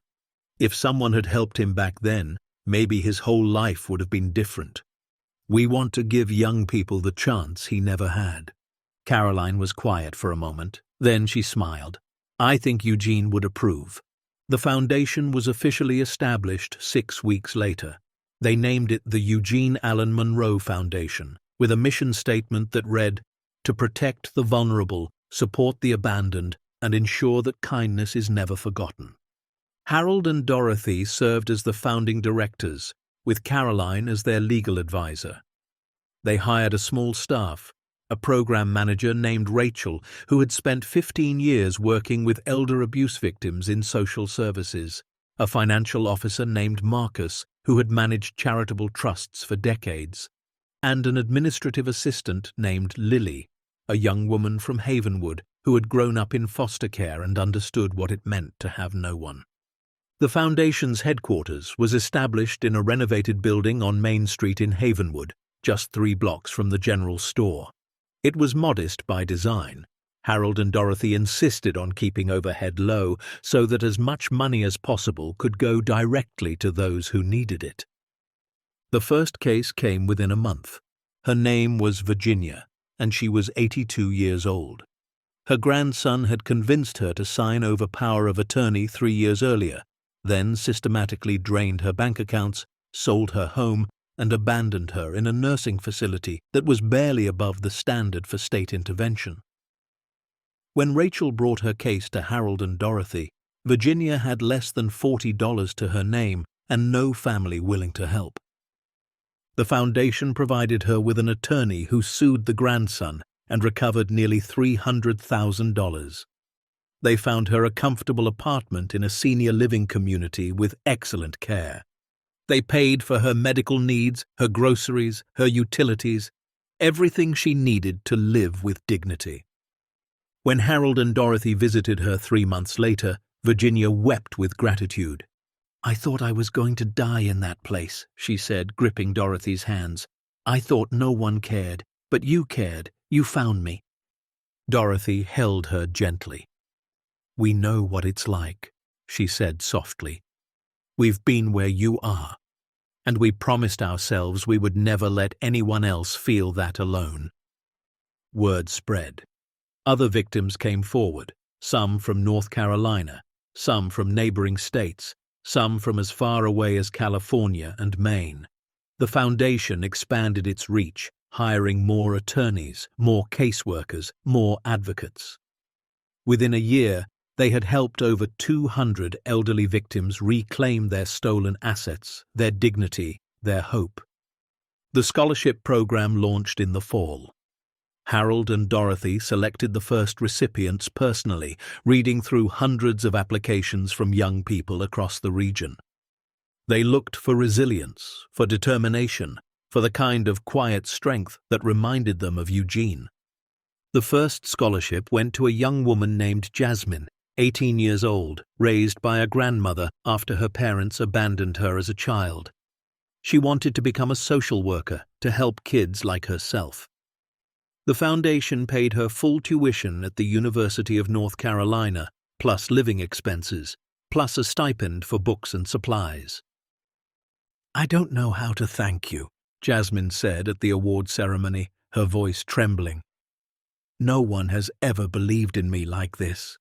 If someone had helped him back then, maybe his whole life would have been different. We want to give young people the chance he never had." Caroline was quiet for a moment. Then she smiled. "I think Eugene would approve." The foundation was officially established 6 weeks later. They named it the Eugene Allen Monroe Foundation, with a mission statement that read, "To protect the vulnerable, support the abandoned, and ensure that kindness is never forgotten." Harold and Dorothy served as the founding directors, with Caroline as their legal advisor. They hired a small staff, a program manager named Rachel, who had spent 15 years working with elder abuse victims in social services, a financial officer named Marcus, who had managed charitable trusts for decades, and an administrative assistant named Lily, a young woman from Havenwood who had grown up in foster care and understood what it meant to have no one. The foundation's headquarters was established in a renovated building on Main Street in Havenwood, just 3 blocks from the general store. It was modest by design. Harold and Dorothy insisted on keeping overhead low so that as much money as possible could go directly to those who needed it. The first case came within a month. Her name was Virginia, and she was 82 years old. Her grandson had convinced her to sign over power of attorney 3 years earlier, then systematically drained her bank accounts, sold her home, and abandoned her in a nursing facility that was barely above the standard for state intervention. When Rachel brought her case to Harold and Dorothy, Virginia had less than $40 to her name and no family willing to help. The foundation provided her with an attorney who sued the grandson and recovered nearly $300,000. They found her a comfortable apartment in a senior living community with excellent care. They paid for her medical needs, her groceries, her utilities, everything she needed to live with dignity. When Harold and Dorothy visited her 3 months later, Virginia wept with gratitude. "I thought I was going to die in that place," she said, gripping Dorothy's hands. "I thought no one cared, but you cared. You found me." Dorothy held her gently. "We know what it's like," she said softly. "We've been where you are, and we promised ourselves we would never let anyone else feel that alone." Word spread. Other victims came forward, some from North Carolina, some from neighboring states, some from as far away as California and Maine. The foundation expanded its reach, hiring more attorneys, more caseworkers, more advocates. Within a year, They had helped over 200 elderly victims reclaim their stolen assets, their dignity, their hope. The scholarship program launched in the fall. Harold and Dorothy selected the first recipients personally, reading through hundreds of applications from young people across the region. They looked for resilience, for determination, for the kind of quiet strength that reminded them of Eugene. The first scholarship went to a young woman named Jasmine, 18 years old, raised by a grandmother after her parents abandoned her as a child. She wanted to become a social worker to help kids like herself. The foundation paid her full tuition at the University of North Carolina, plus living expenses, plus a stipend for books and supplies. "I don't know how to thank you," Jasmine said at the award ceremony, her voice trembling. "No one has ever believed in me like this."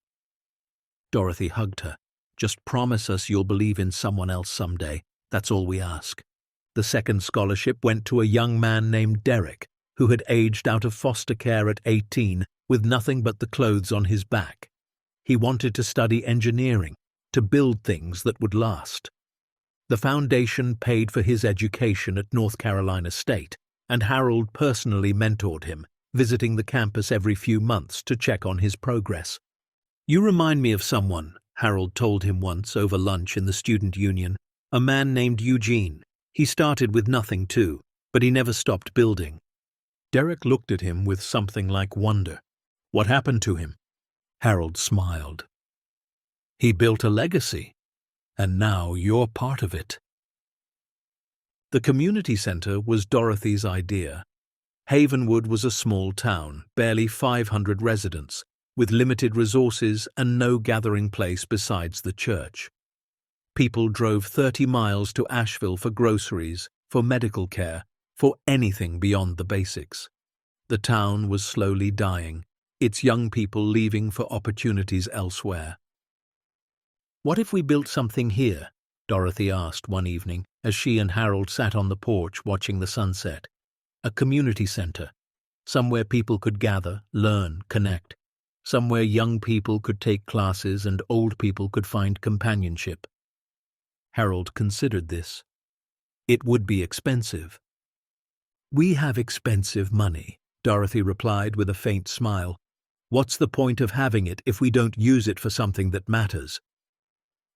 Dorothy hugged her. "Just promise us you'll believe in someone else someday. That's all we ask." The second scholarship went to a young man named Derek, who had aged out of foster care at 18 with nothing but the clothes on his back. He wanted to study engineering, to build things that would last. The foundation paid for his education at North Carolina State, and Harold personally mentored him, visiting the campus every few months to check on his progress. "You remind me of someone," Harold told him once over lunch in the student union, "a man named Eugene. He started with nothing too, but he never stopped building." Derek looked at him with something like wonder. "What happened to him?" Harold smiled. "He built a legacy, and now you're part of it." The community center was Dorothy's idea. Havenwood was a small town, barely 500 residents, with limited resources and no gathering place besides the church. People drove 30 miles to Asheville for groceries, for medical care, for anything beyond the basics. The town was slowly dying, its young people leaving for opportunities elsewhere. "What if we built something here?" Dorothy asked one evening as she and Harold sat on the porch watching the sunset. "A community center, somewhere people could gather, learn, connect, somewhere young people could take classes and old people could find companionship." Harold considered this. It would be expensive. "We have expensive money," Dorothy replied with a faint smile. "What's the point of having it if we don't use it for something that matters?"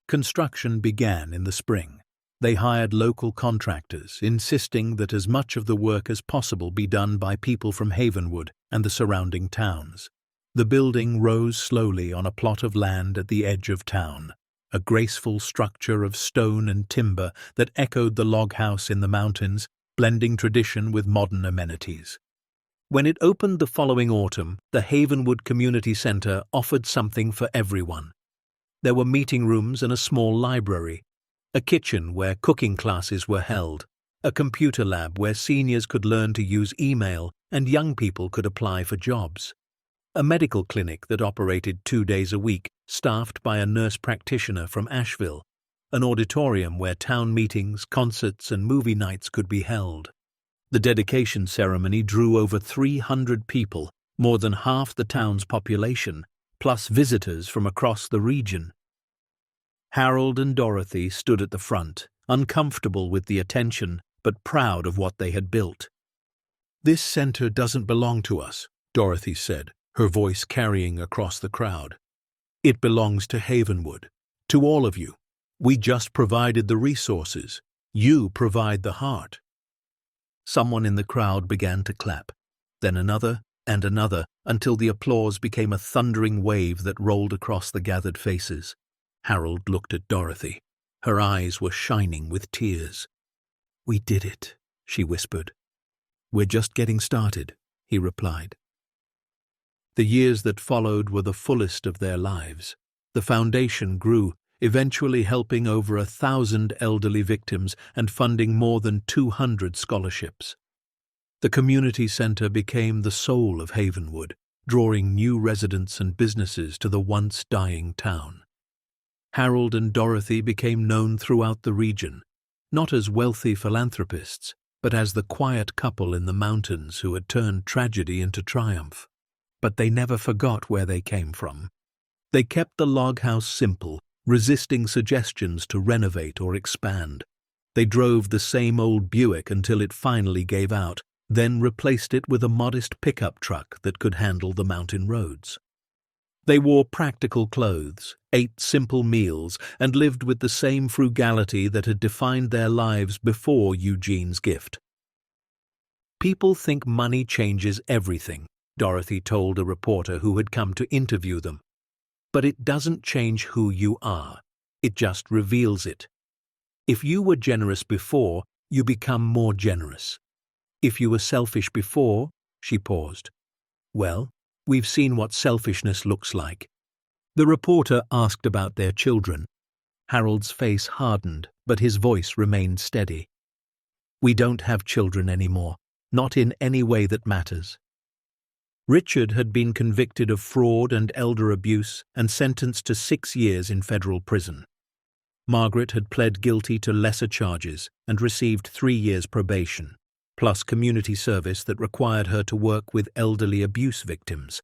Construction began in the spring. They hired local contractors, insisting that as much of the work as possible be done by people from Havenwood and the surrounding towns. The building rose slowly on a plot of land at the edge of town, a graceful structure of stone and timber that echoed the log house in the mountains, blending tradition with modern amenities. When it opened the following autumn, the Havenwood Community Center offered something for everyone. There were meeting rooms and a small library, a kitchen where cooking classes were held, a computer lab where seniors could learn to use email and young people could apply for jobs, a medical clinic that operated 2 days a week, staffed by a nurse practitioner from Asheville, an auditorium where town meetings, concerts, and movie nights could be held. The dedication ceremony drew over 300 people, more than half the town's population, plus visitors from across the region. Harold and Dorothy stood at the front, uncomfortable with the attention, but proud of what they had built. "This center doesn't belong to us," Dorothy said, her voice carrying across the crowd. "It belongs to Havenwood, to all of you. We just provided the resources. You provide the heart." Someone in the crowd began to clap, then another and another, until the applause became a thundering wave that rolled across the gathered faces. Harold looked at Dorothy. Her eyes were shining with tears. "We did it," she whispered. "We're just getting started," he replied. The years that followed were the fullest of their lives. The foundation grew, eventually helping over 1,000 elderly victims and funding more than 200 scholarships. The community center became the soul of Havenwood, drawing new residents and businesses to the once dying town. Harold and Dorothy became known throughout the region, not as wealthy philanthropists, but as the quiet couple in the mountains who had turned tragedy into triumph. But they never forgot where they came from. They kept the log house simple, resisting suggestions to renovate or expand. They drove the same old Buick until it finally gave out, then replaced it with a modest pickup truck that could handle the mountain roads. They wore practical clothes, ate simple meals, and lived with the same frugality that had defined their lives before Eugene's gift. "People think money changes everything," Dorothy told a reporter who had come to interview them. "But it doesn't change who you are. It just reveals it. If you were generous before, you become more generous. If you were selfish before," she paused, "well, we've seen what selfishness looks like." The reporter asked about their children. Harold's face hardened, but his voice remained steady. "We don't have children anymore, not in any way that matters." Richard had been convicted of fraud and elder abuse and sentenced to 6 years in federal prison. Margaret had pled guilty to lesser charges and received 3 years probation, plus community service that required her to work with elderly abuse victims,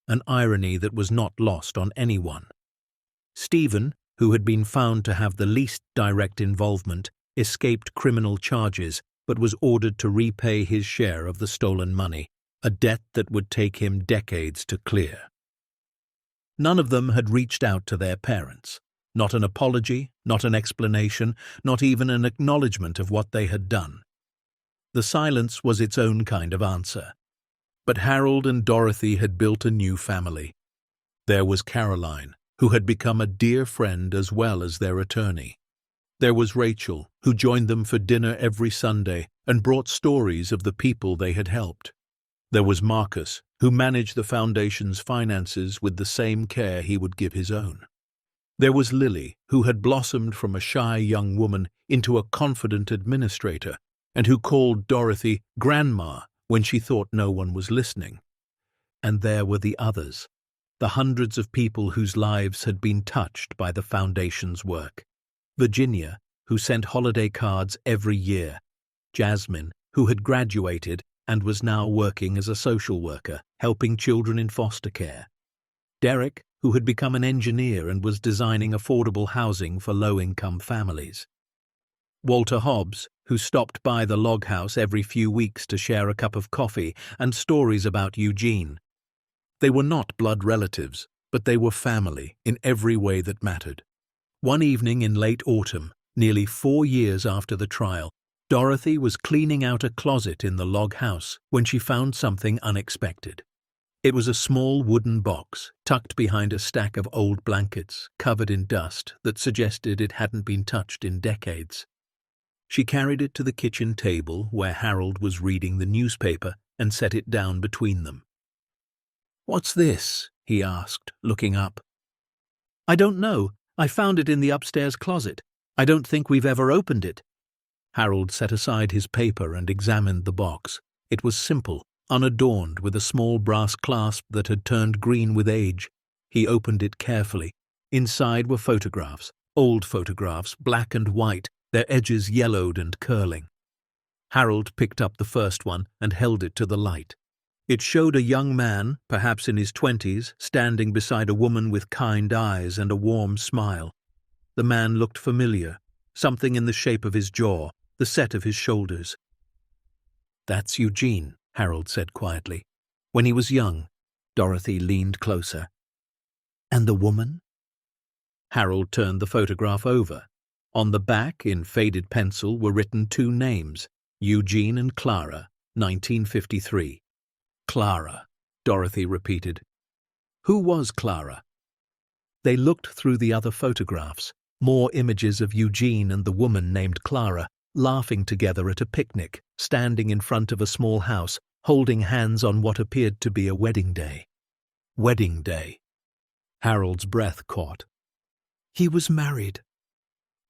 an irony that was not lost on anyone. Stephen, who had been found to have the least direct involvement, escaped criminal charges but was ordered to repay his share of the stolen money, a debt that would take him decades to clear. None of them had reached out to their parents. Not an apology, not an explanation, not even an acknowledgement of what they had done. The silence was its own kind of answer. But Harold and Dorothy had built a new family. There was Caroline, who had become a dear friend as well as their attorney. There was Rachel, who joined them for dinner every Sunday and brought stories of the people they had helped. There was Marcus, who managed the foundation's finances with the same care he would give his own. There was Lily, who had blossomed from a shy young woman into a confident administrator, and who called Dorothy Grandma when she thought no one was listening. And there were the others, the hundreds of people whose lives had been touched by the foundation's work. Virginia, who sent holiday cards every year. Jasmine, who had graduated and was now working as a social worker, helping children in foster care. Derek, who had become an engineer and was designing affordable housing for low-income families. Walter Hobbs, who stopped by the log house every few weeks to share a cup of coffee and stories about Eugene. They were not blood relatives, but they were family in every way that mattered. One evening in late autumn, nearly 4 years after the trial, Dorothy was cleaning out a closet in the log house when she found something unexpected. It was a small wooden box tucked behind a stack of old blankets covered in dust that suggested it hadn't been touched in decades. She carried it to the kitchen table where Harold was reading the newspaper and set it down between them. "What's this?" he asked, looking up. "I don't know. I found it in the upstairs closet. I don't think we've ever opened it." Harold set aside his paper and examined the box. It was simple, unadorned, with a small brass clasp that had turned green with age. He opened it carefully. Inside were photographs, old photographs, black and white, their edges yellowed and curling. Harold picked up the first one and held it to the light. It showed a young man, perhaps in his 20s, standing beside a woman with kind eyes and a warm smile. The man looked familiar, something in the shape of his jaw, the set of his shoulders. "That's Eugene," Harold said quietly. "When he was young." Dorothy leaned closer. "And the woman?" Harold turned the photograph over. On the back, in faded pencil, were written 2 names, Eugene and Clara, 1953. "Clara," Dorothy repeated. "Who was Clara?" They looked through the other photographs, more images of Eugene and the woman named Clara, laughing together at a picnic, standing in front of a small house, holding hands on what appeared to be a wedding day. Wedding day. Harold's breath caught. He was married.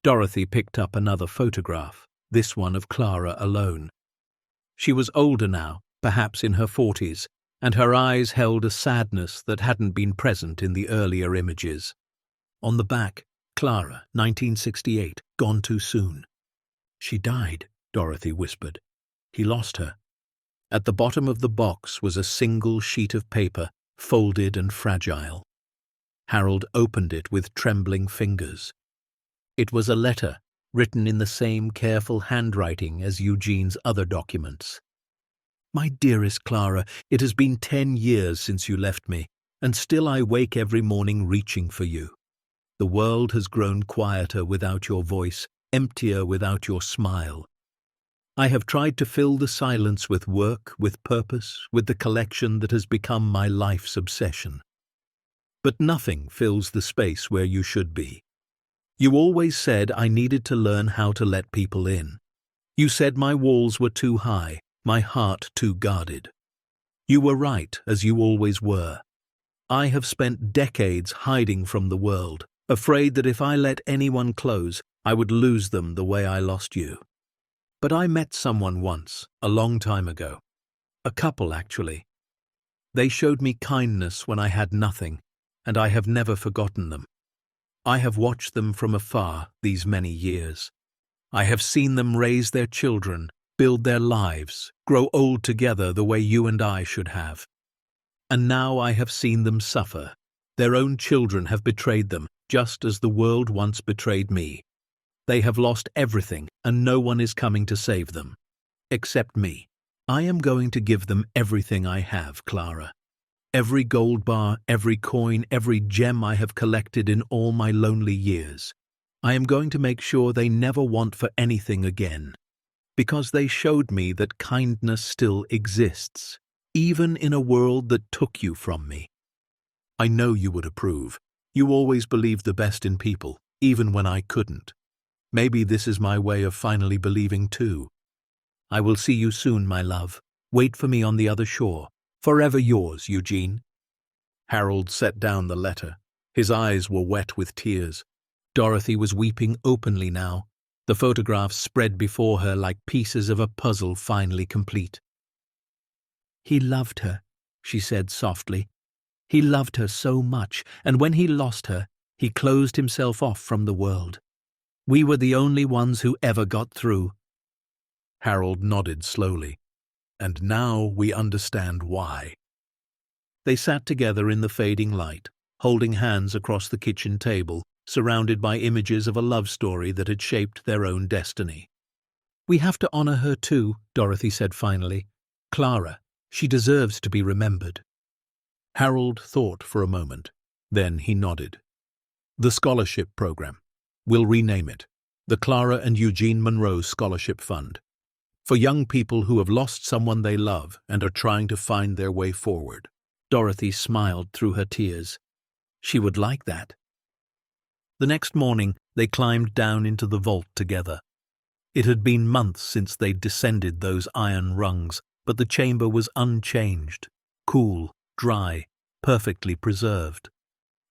Dorothy picked up another photograph, this one of Clara alone. She was older now, perhaps in her 40s, and her eyes held a sadness that hadn't been present in the earlier images. On the back, Clara, 1968, gone too soon. "She died," Dorothy whispered. "He lost her." At the bottom of the box was a single sheet of paper, folded and fragile. Harold opened it with trembling fingers. It was a letter, written in the same careful handwriting as Eugene's other documents. My dearest Clara, it has been 10 years since you left me, and still I wake every morning reaching for you. The world has grown quieter without your voice, emptier without your smile. I have tried to fill the silence with work, with purpose, with the collection that has become my life's obsession. But nothing fills the space where you should be. You always said I needed to learn how to let people in. You said my walls were too high, my heart too guarded. You were right, as you always were. I have spent decades hiding from the world, afraid that if I let anyone close, I would lose them the way I lost you. But I met someone once, a long time ago. A couple, actually. They showed me kindness when I had nothing, and I have never forgotten them. I have watched them from afar these many years. I have seen them raise their children, build their lives, grow old together the way you and I should have. And now I have seen them suffer. Their own children have betrayed them, just as the world once betrayed me. They have lost everything, and no one is coming to save them. Except me. I am going to give them everything I have, Clara. Every gold bar, every coin, every gem I have collected in all my lonely years. I am going to make sure they never want for anything again. Because they showed me that kindness still exists, even in a world that took you from me. I know you would approve. You always believed the best in people, even when I couldn't. Maybe this is my way of finally believing too. I will see you soon, my love. Wait for me on the other shore. Forever yours, Eugene. Harold set down the letter. His eyes were wet with tears. Dorothy was weeping openly now. The photographs spread before her like pieces of a puzzle finally complete. He loved her, she said softly. He loved her so much, and when he lost her, he closed himself off from the world. We were the only ones who ever got through. Harold nodded slowly. And now we understand why. They sat together in the fading light, holding hands across the kitchen table, surrounded by images of a love story that had shaped their own destiny. We have to honor her too, Dorothy said finally. Clara, she deserves to be remembered. Harold thought for a moment. Then he nodded. The scholarship program. We'll rename it. The Clara and Eugene Monroe Scholarship Fund. For young people who have lost someone they love and are trying to find their way forward. Dorothy smiled through her tears. She would like that. The next morning, they climbed down into the vault together. It had been months since they'd descended those iron rungs, but the chamber was unchanged, cool, dry, perfectly preserved.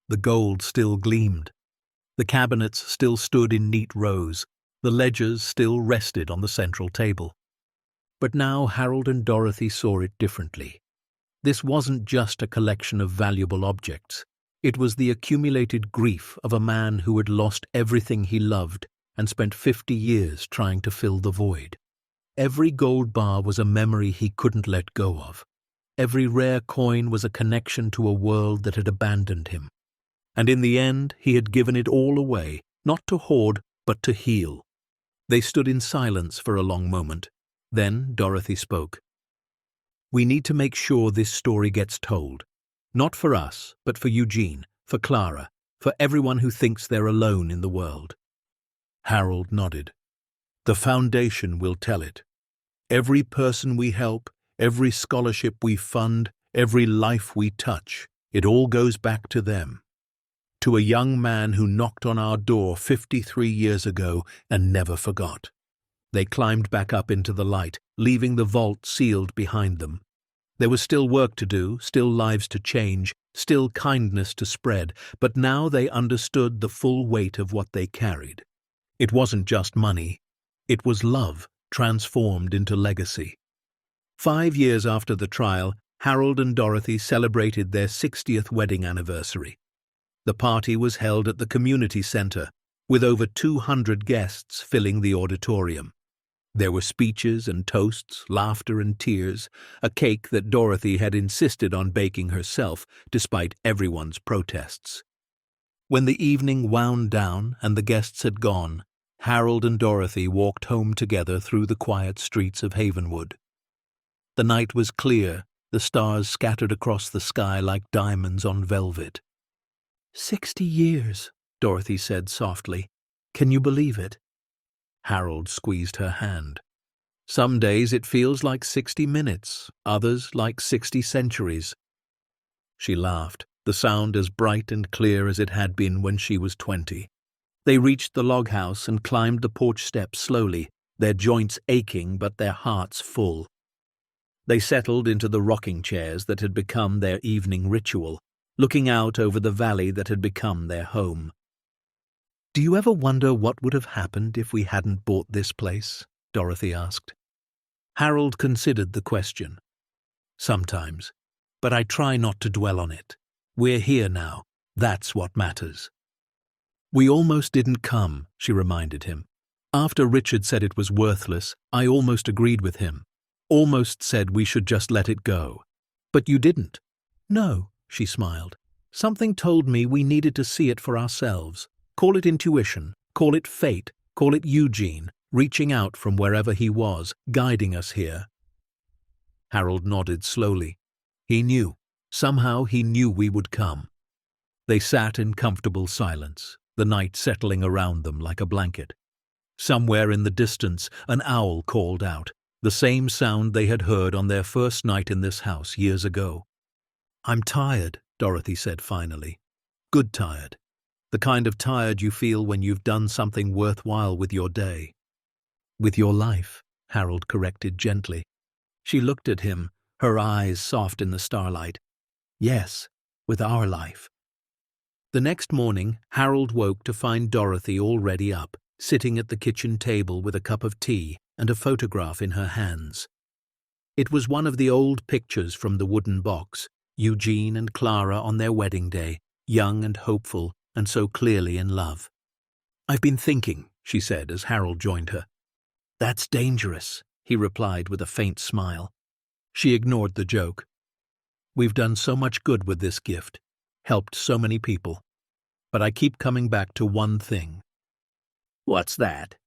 The gold still gleamed. The cabinets still stood in neat rows. The ledgers still rested on the central table. But now Harold and Dorothy saw it differently. This wasn't just a collection of valuable objects. It was the accumulated grief of a man who had lost everything he loved and spent 50 years trying to fill the void. Every gold bar was a memory he couldn't let go of. Every rare coin was a connection to a world that had abandoned him. And in the end, he had given it all away, not to hoard, but to heal. They stood in silence for a long moment. Then Dorothy spoke. We need to make sure this story gets told. Not for us, but for Eugene, for Clara, for everyone who thinks they're alone in the world. Harold nodded. The foundation will tell it. Every person we help, every scholarship we fund, every life we touch, it all goes back to them. To a young man who knocked on our door 53 years ago and never forgot. They climbed back up into the light, leaving the vault sealed behind them. There was still work to do, still lives to change, still kindness to spread, but now they understood the full weight of what they carried. It wasn't just money. It was love, transformed into legacy. 5 years after the trial, Harold and Dorothy celebrated their 60th wedding anniversary. The party was held at the community center, with over 200 guests filling the auditorium. There were speeches and toasts, laughter and tears, a cake that Dorothy had insisted on baking herself, despite everyone's protests. When the evening wound down and the guests had gone, Harold and Dorothy walked home together through the quiet streets of Havenwood. The night was clear, the stars scattered across the sky like diamonds on velvet. 60 years, Dorothy said softly. Can you believe it? Harold squeezed her hand. Some days it feels like 60 minutes, others like 60 centuries. She laughed, the sound as bright and clear as it had been when she was 20. They reached the log house and climbed the porch steps slowly, their joints aching but their hearts full. They settled into the rocking chairs that had become their evening ritual, looking out over the valley that had become their home. "Do you ever wonder what would have happened if we hadn't bought this place?" Dorothy asked. Harold considered the question. "Sometimes, but I try not to dwell on it. We're here now. That's what matters." "We almost didn't come," she reminded him. "After Richard said it was worthless, I almost agreed with him. Almost said we should just let it go. But you didn't." "No," she smiled. "Something told me we needed to see it for ourselves. Call it intuition, call it fate, call it Eugene, reaching out from wherever he was, guiding us here." Harold nodded slowly. He knew. Somehow he knew we would come. They sat in comfortable silence, the night settling around them like a blanket. Somewhere in the distance, an owl called out, the same sound they had heard on their first night in this house years ago. "I'm tired," Dorothy said finally. "Good tired. The kind of tired you feel when you've done something worthwhile with your day." "With your life," Harold corrected gently. She looked at him, her eyes soft in the starlight. "Yes, with our life." The next morning, Harold woke to find Dorothy already up, sitting at the kitchen table with a cup of tea and a photograph in her hands. It was one of the old pictures from the wooden box, Eugene and Clara on their wedding day, young and hopeful and so clearly in love. "I've been thinking," she said as Harold joined her. "That's dangerous," he replied with a faint smile. She ignored the joke. "We've done so much good with this gift, helped so many people. But I keep coming back to one thing." "What's that?"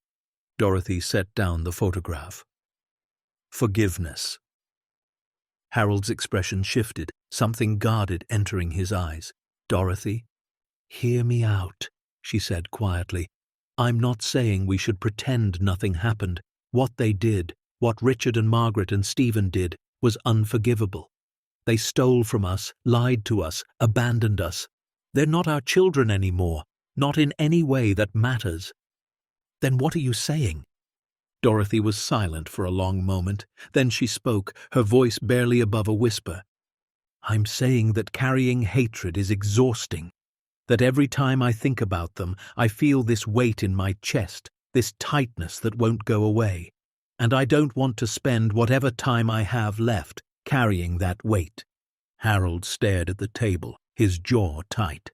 Dorothy set down the photograph. "Forgiveness." Harold's expression shifted, something guarded entering his eyes. "Dorothy, hear me out," she said quietly. "I'm not saying we should pretend nothing happened. What they did, what Richard and Margaret and Stephen did, was unforgivable. They stole from us, lied to us, abandoned us. They're not our children anymore, not in any way that matters." "Then what are you saying?" Dorothy was silent for a long moment. Then she spoke, her voice barely above a whisper. "I'm saying that carrying hatred is exhausting. That every time I think about them, I feel this weight in my chest, this tightness that won't go away. And I don't want to spend whatever time I have left carrying that weight." Harold stared at the table, his jaw tight.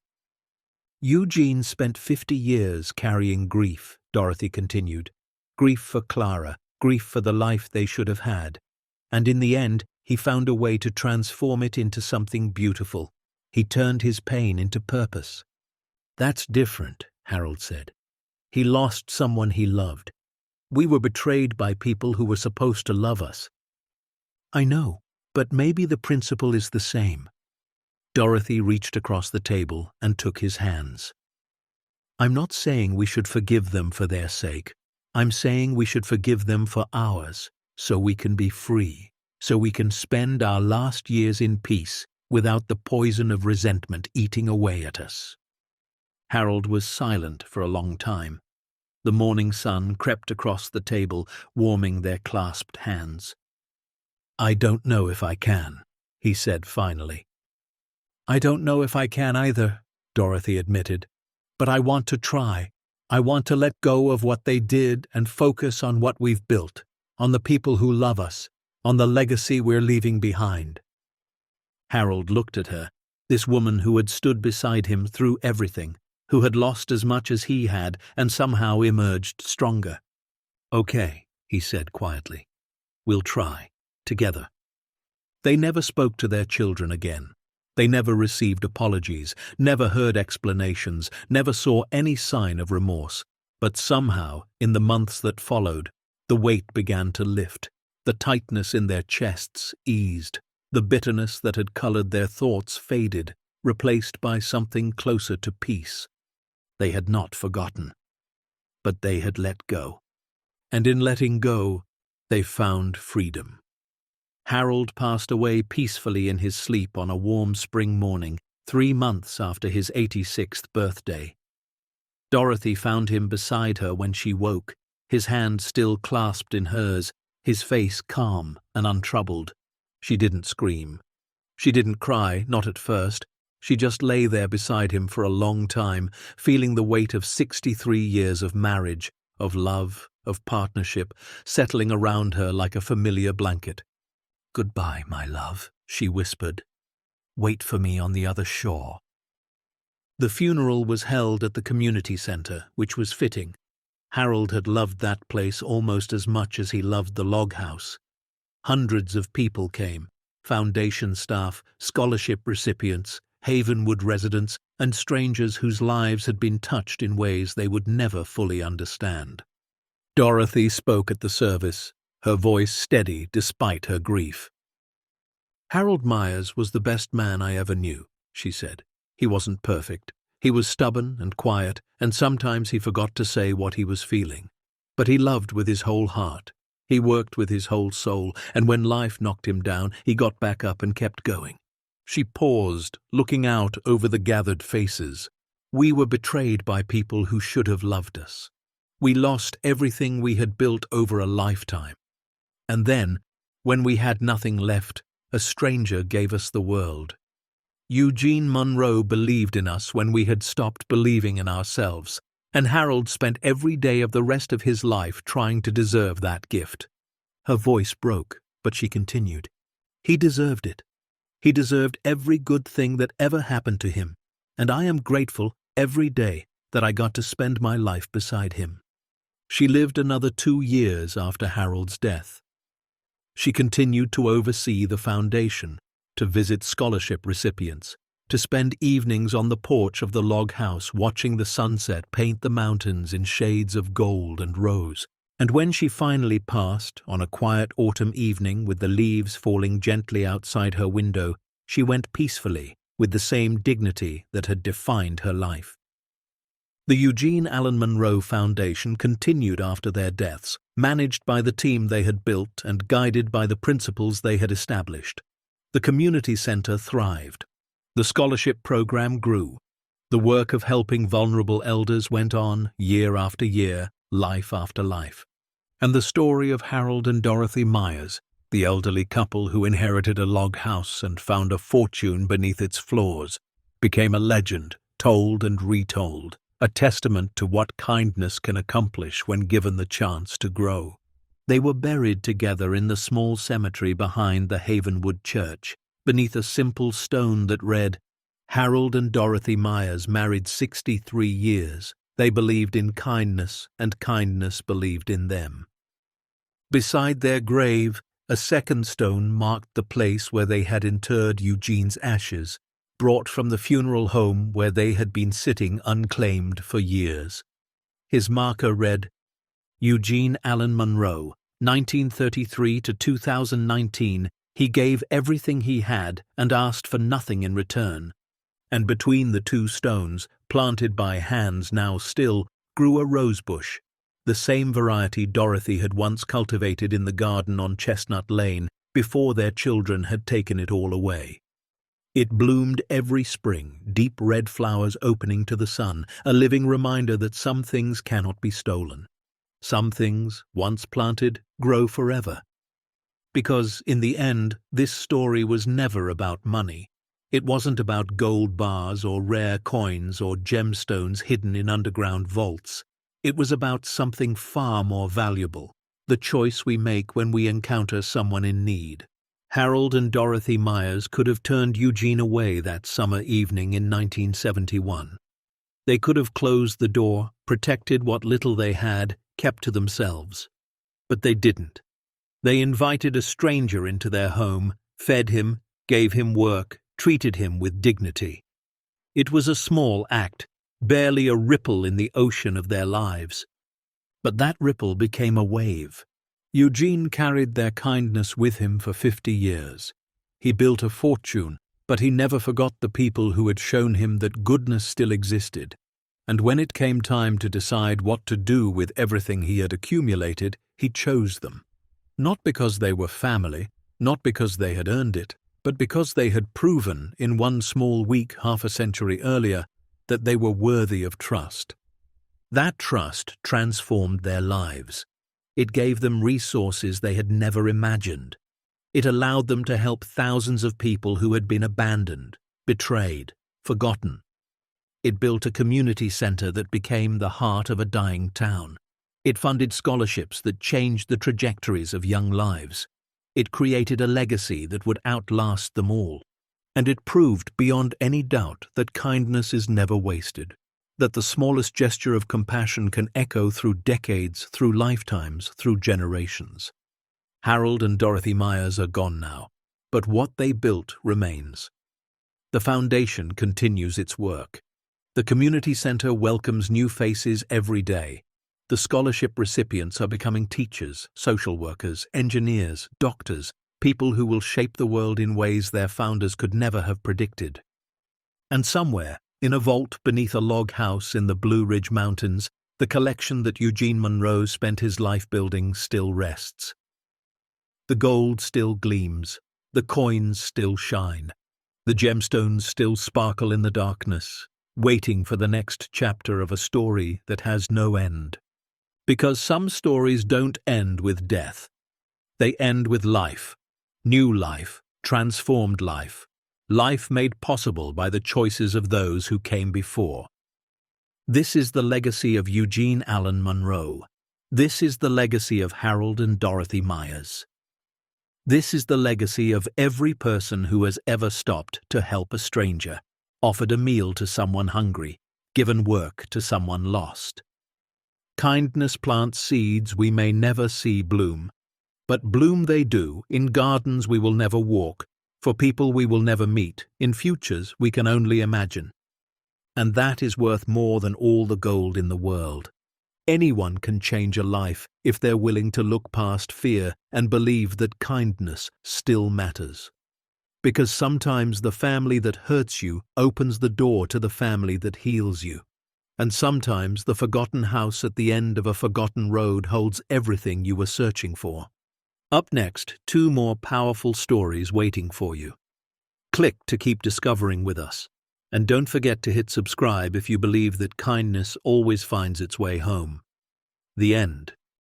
"Eugene spent 50 years carrying grief," Dorothy continued. "Grief for Clara, grief for the life they should have had. And in the end, he found a way to transform it into something beautiful. He turned his pain into purpose." "That's different," Harold said. "He lost someone he loved. We were betrayed by people who were supposed to love us." "I know, but maybe the principle is the same." Dorothy reached across the table and took his hands. "I'm not saying we should forgive them for their sake. I'm saying we should forgive them for ours, so we can be free, so we can spend our last years in peace without the poison of resentment eating away at us." Harold was silent for a long time. The morning sun crept across the table, warming their clasped hands. "I don't know if I can," he said finally. "I don't know if I can either," Dorothy admitted. "But I want to try. I want to let go of what they did and focus on what we've built, on the people who love us, on the legacy we're leaving behind." Harold looked at her, this woman who had stood beside him through everything, who had lost as much as he had and somehow emerged stronger. "Okay," he said quietly. "We'll try, together." They never spoke to their children again. They never received apologies, never heard explanations, never saw any sign of remorse. But somehow, in the months that followed, the weight began to lift. The tightness in their chests eased. The bitterness that had colored their thoughts faded, replaced by something closer to peace. They had not forgotten, but they had let go. And in letting go, they found freedom. Harold passed away peacefully in his sleep on a warm spring morning, 3 months after his 86th birthday. Dorothy found him beside her when she woke, his hand still clasped in hers, his face calm and untroubled. She didn't scream. She didn't cry, not at first. She just lay there beside him for a long time, feeling the weight of 63 years of marriage, of love, of partnership, settling around her like a familiar blanket. "Goodbye, my love," she whispered. "Wait for me on the other shore." The funeral was held at the community center, which was fitting. Harold had loved that place almost as much as he loved the log house. Hundreds of people came, foundation staff, scholarship recipients, Havenwood residents, and strangers whose lives had been touched in ways they would never fully understand. Dorothy spoke at the service, her voice steady despite her grief. "Harold Myers was the best man I ever knew," she said. "He wasn't perfect. He was stubborn and quiet, and sometimes he forgot to say what he was feeling. But he loved with his whole heart. He worked with his whole soul, and when life knocked him down, he got back up and kept going." She paused, looking out over the gathered faces. "We were betrayed by people who should have loved us. We lost everything we had built over a lifetime. And then, when we had nothing left, a stranger gave us the world. Eugene Monroe believed in us when we had stopped believing in ourselves, and Harold spent every day of the rest of his life trying to deserve that gift." Her voice broke, but she continued. "He deserved it. He deserved every good thing that ever happened to him, and I am grateful every day that I got to spend my life beside him." She lived another 2 years after Harold's death. She continued to oversee the foundation, to visit scholarship recipients, to spend evenings on the porch of the log house watching the sunset paint the mountains in shades of gold and rose. And when she finally passed, on a quiet autumn evening with the leaves falling gently outside her window, she went peacefully, with the same dignity that had defined her life. The Eugene Allen Monroe Foundation continued after their deaths, managed by the team they had built and guided by the principles they had established. The community center thrived. The scholarship program grew. The work of helping vulnerable elders went on, year after year, life after life. And the story of Harold and Dorothy Myers, the elderly couple who inherited a log house and found a fortune beneath its floors, became a legend, told and retold, a testament to what kindness can accomplish when given the chance to grow. They were buried together in the small cemetery behind the Havenwood Church, beneath a simple stone that read, "Harold and Dorothy Myers married 63 years. They believed in kindness, and kindness believed in them." Beside their grave, a second stone marked the place where they had interred Eugene's ashes, brought from the funeral home where they had been sitting unclaimed for years. His marker read, "Eugene Allen Monroe, 1933 to 2019, he gave everything he had and asked for nothing in return." And between the 2 stones, planted by hands now still, grew a rosebush, the same variety Dorothy had once cultivated in the garden on Chestnut Lane before their children had taken it all away. It bloomed every spring, deep red flowers opening to the sun, a living reminder that some things cannot be stolen. Some things, once planted, grow forever. Because, in the end, this story was never about money. It wasn't about gold bars or rare coins or gemstones hidden in underground vaults. It was about something far more valuable, the choice we make when we encounter someone in need. Harold and Dorothy Myers could have turned Eugene away that summer evening in 1971. They could have closed the door, protected what little they had, kept to themselves. But they didn't. They invited a stranger into their home, fed him, gave him work, treated him with dignity. It was a small act, barely a ripple in the ocean of their lives. But that ripple became a wave. Eugene carried their kindness with him for 50 years. He built a fortune, but he never forgot the people who had shown him that goodness still existed. And when it came time to decide what to do with everything he had accumulated, he chose them. Not because they were family, not because they had earned it, but because they had proven in one small week half a century earlier that they were worthy of trust. That trust transformed their lives. It gave them resources they had never imagined. It allowed them to help thousands of people who had been abandoned, betrayed, forgotten. It built a community center that became the heart of a dying town. It funded scholarships that changed the trajectories of young lives. It created a legacy that would outlast them all. And it proved beyond any doubt that kindness is never wasted, that the smallest gesture of compassion can echo through decades, through lifetimes, through generations. Harold and Dorothy Myers are gone now, but what they built remains. The foundation continues its work. The community center welcomes new faces every day. The scholarship recipients are becoming teachers, social workers, engineers, doctors, people who will shape the world in ways their founders could never have predicted. And somewhere, in a vault beneath a log house in the Blue Ridge Mountains, the collection that Eugene Monroe spent his life building still rests. The gold still gleams, the coins still shine, the gemstones still sparkle in the darkness, waiting for the next chapter of a story that has no end. Because some stories don't end with death. They end with life, new life, transformed life, life made possible by the choices of those who came before. This is the legacy of Eugene Allen Monroe. This is the legacy of Harold and Dorothy Myers. This is the legacy of every person who has ever stopped to help a stranger, offered a meal to someone hungry, given work to someone lost. Kindness plants seeds we may never see bloom, but bloom they do in gardens we will never walk, for people we will never meet, in futures we can only imagine. And that is worth more than all the gold in the world. Anyone can change a life if they're willing to look past fear and believe that kindness still matters. Because sometimes the family that hurts you opens the door to the family that heals you. And sometimes the forgotten house at the end of a forgotten road holds everything you were searching for. Up next, 2 more powerful stories waiting for you. Click to keep discovering with us. And don't forget to hit subscribe if you believe that kindness always finds its way home. The end.